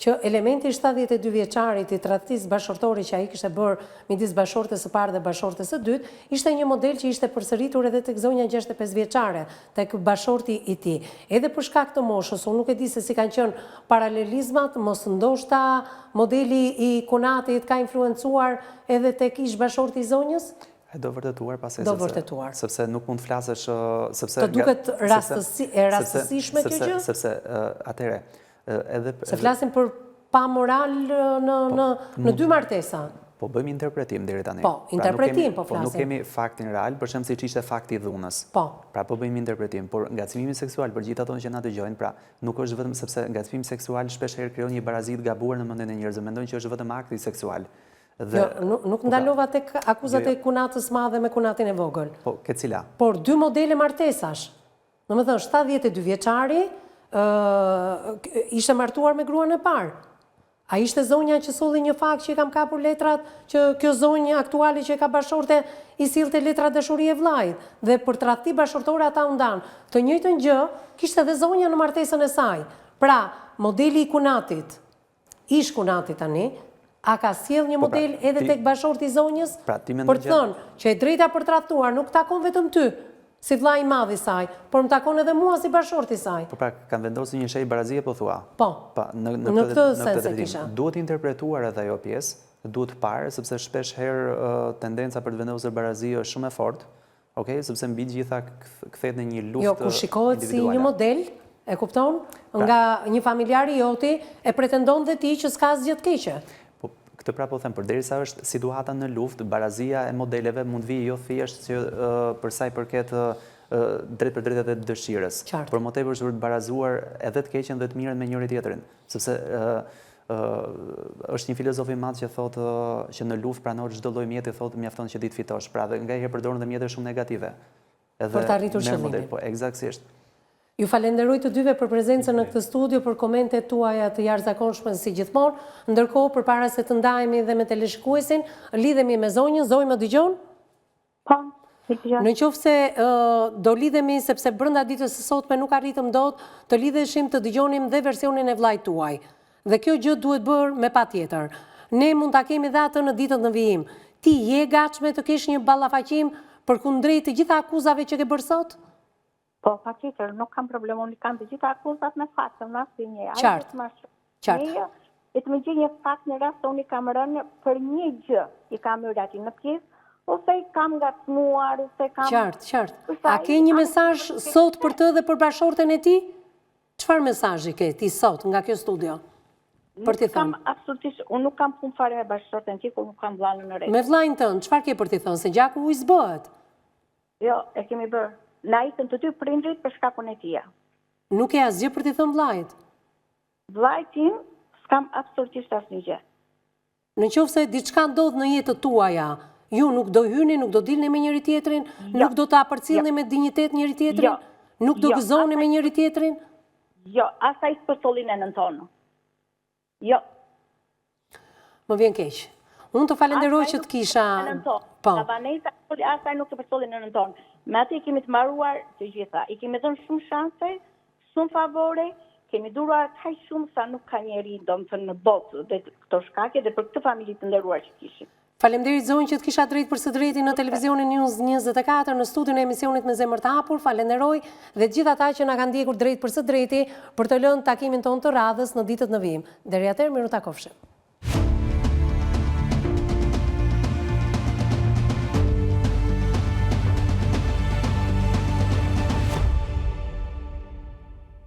që elementi 72 vjeçarit i tradhtisë bashkëshortore që ai kishte bërë midis bashkëshortes së parë dhe bashkëshortes së dytë, ishte një model që ishte përsëritur edhe tek zonja 65 vjeçare, tek bashkëshorti i tij. Edhe për shkak të moshës, unë nuk e di se si kanë qenë paralelizmat, mos ndoshta modeli i Kunatit ka influencuar edhe tek ish bashkëshorti i zonjës? E do vërtetuar pastaj. Do vërtetuar. Sepse nuk mund të flasësh sepse të duket rastësishme kjo gjë? Sepse atëre se flasim për pa moral në dy martesa. Po bëjmë interpretim deri tani. Po, interpretim po flasim. Po nuk kemi faktin real, për shembull siç ishte fakti i dhunës. Po. Pra po bëjmë interpretim, por ngacmimi seksual për gjithë ato që na dëgjojnë, pra nuk është vetëm sepse ngacmimi seksual shpesh herë krijon një barazi të gabuar në mendjen e njerëzve, mendojnë që është vetëm akti seksual. Nuk ndalova tek akuzat e Kunatës madhe me Kunatin e vogël. Po, ke cila? Por dy modele martesash. Domethënë 72 vjeçari ishte martuar me gruan e parë. A ishte zonja që solli një fakt që i kam kapur letrat, që kjo zonjë aktuale që ka bashkëshorte i sillte letra dashurie vllajt, dhe për tradhti bashkëshortore ata u ndan. Të njëjtën gjë kishte edhe zonja në martesën e saj. Pra, modeli i Kunatit, ish Kunati tani, a ka sjell një model edhe tek bashkëshorti i zonjës? Për të thënë që e drejta për tradhtuar nuk takon vetëm ty, si vllai i madh i saj, por më takon edhe mua si bashkëshort i saj. Po pra, kanë vendosur një shenjë barazie, po thua? Po, në këtë sens e kisha. Duhet interpretuar edhe ajo pjesë, duhet parë, sepse shpesh herë tendenca për të vendosur barazi është shumë e fortë, sepse mbi gjitha kthehet në një luftë. Jo, kur shikohet si një model, e kupton? Nga një familjar i joti e pretendon dhe ti që s'ka asgjë të keqe. Këtë pra po them, përderisa është situata në luftë, barazia e modeleve mund vi jo thjesht që për sa i përket drejt për drejt edhe dëshirës. Por më tepër është të barazuar edhe të keqen dhe të mirën me njëri tjetrin, sepse është një filozof i madh që thotë që në luftë pranor çdo lloj mjeti, thotë mjafton që ti të fitosh. Pra dhe nga herë përdoren dhe mjete shumë negative. Për të arritur qëllimin. Po, eksaktësisht. Ju falenderoj të dyve për prezencën në këtë studio, për komentet tuaja të jashtëzakonshme si gjithmonë. Ndërkohë, përpara se të ndahemi dhe me teleshikuesin, lidhemi me zonjën. Zonjë, më dëgjon? Po. Në qoftë se do lidhemi, sepse brenda ditës së sotme nuk arritëm dot të lidheshim, të dëgjonim dhe versionin e vllajt tuaj. Dhe kjo gjë duhet bërë me patjetër. Ne mund ta kemi dhe atë në ditën në vijim. Ti je gatshme të kesh një ballafaqim përkundrejt të gjitha akuzave që ke bërë sot? Po, pa tjetër, nuk kam problem, unë kam të gjitha akuzat me faktë, në asë një. Qartë. E të më gjë një fakt në rast, unë i kam rënë për një gjë, i kam rënë ati në pjesë, ose i kam ngacmuar, ose kam... Qartë. A ke një mesazh sot për të dhe për bashorten e ti? Çfarë mesazhi ke ti sot nga kjo studio? Për t'i thënë. Absolutisht, unë nuk kam punë fare me bashorten ti, kur nuk kam vllajën në rregull. Me vllajën tënd, çfarë ke për t'i thënë? Se gjaku ujë zbohet. Jo, e kemi bërë. Na ikën të dy prindrit për shkakun e tij. Nuk e asgjë për t'i thënë vllajit. Vllai tim s'kam absolutisht asnjë gjë. Në qoftë se diçka ndodh në jetën tuaja, ju nuk do hyni, nuk do dilni me njëri tjetrin, nuk do ta përcjellni me dinjitet njëri tjetrin, nuk do gëzoni me njëri tjetrin? Jo, asaj s'përcollin e nën tonë. Jo. Më vjen keq. Unë të falenderoj që të kisha... Po. Asaj nuk të përcollin e nën tonë. Me atë i kemi të mbaruar të gjitha. I kemi dhënë shumë shanse, shumë favore, kemi duruar kaq shumë sa nuk ka njeri domethënë në botë dhe këto shkaqe dhe për këtë familje të nderuar që kishim. Faleminderit zonjë që të kisha drejt për së drejti në televizionin News 24 në studion e emisionit Me zemër të hapur. Falenderoj dhe gjithë ata që na kanë ndjekur drejt për së drejti për të lënë takimin tonë të radhës në ditët në vijim. Deri atëherë miru takofshim.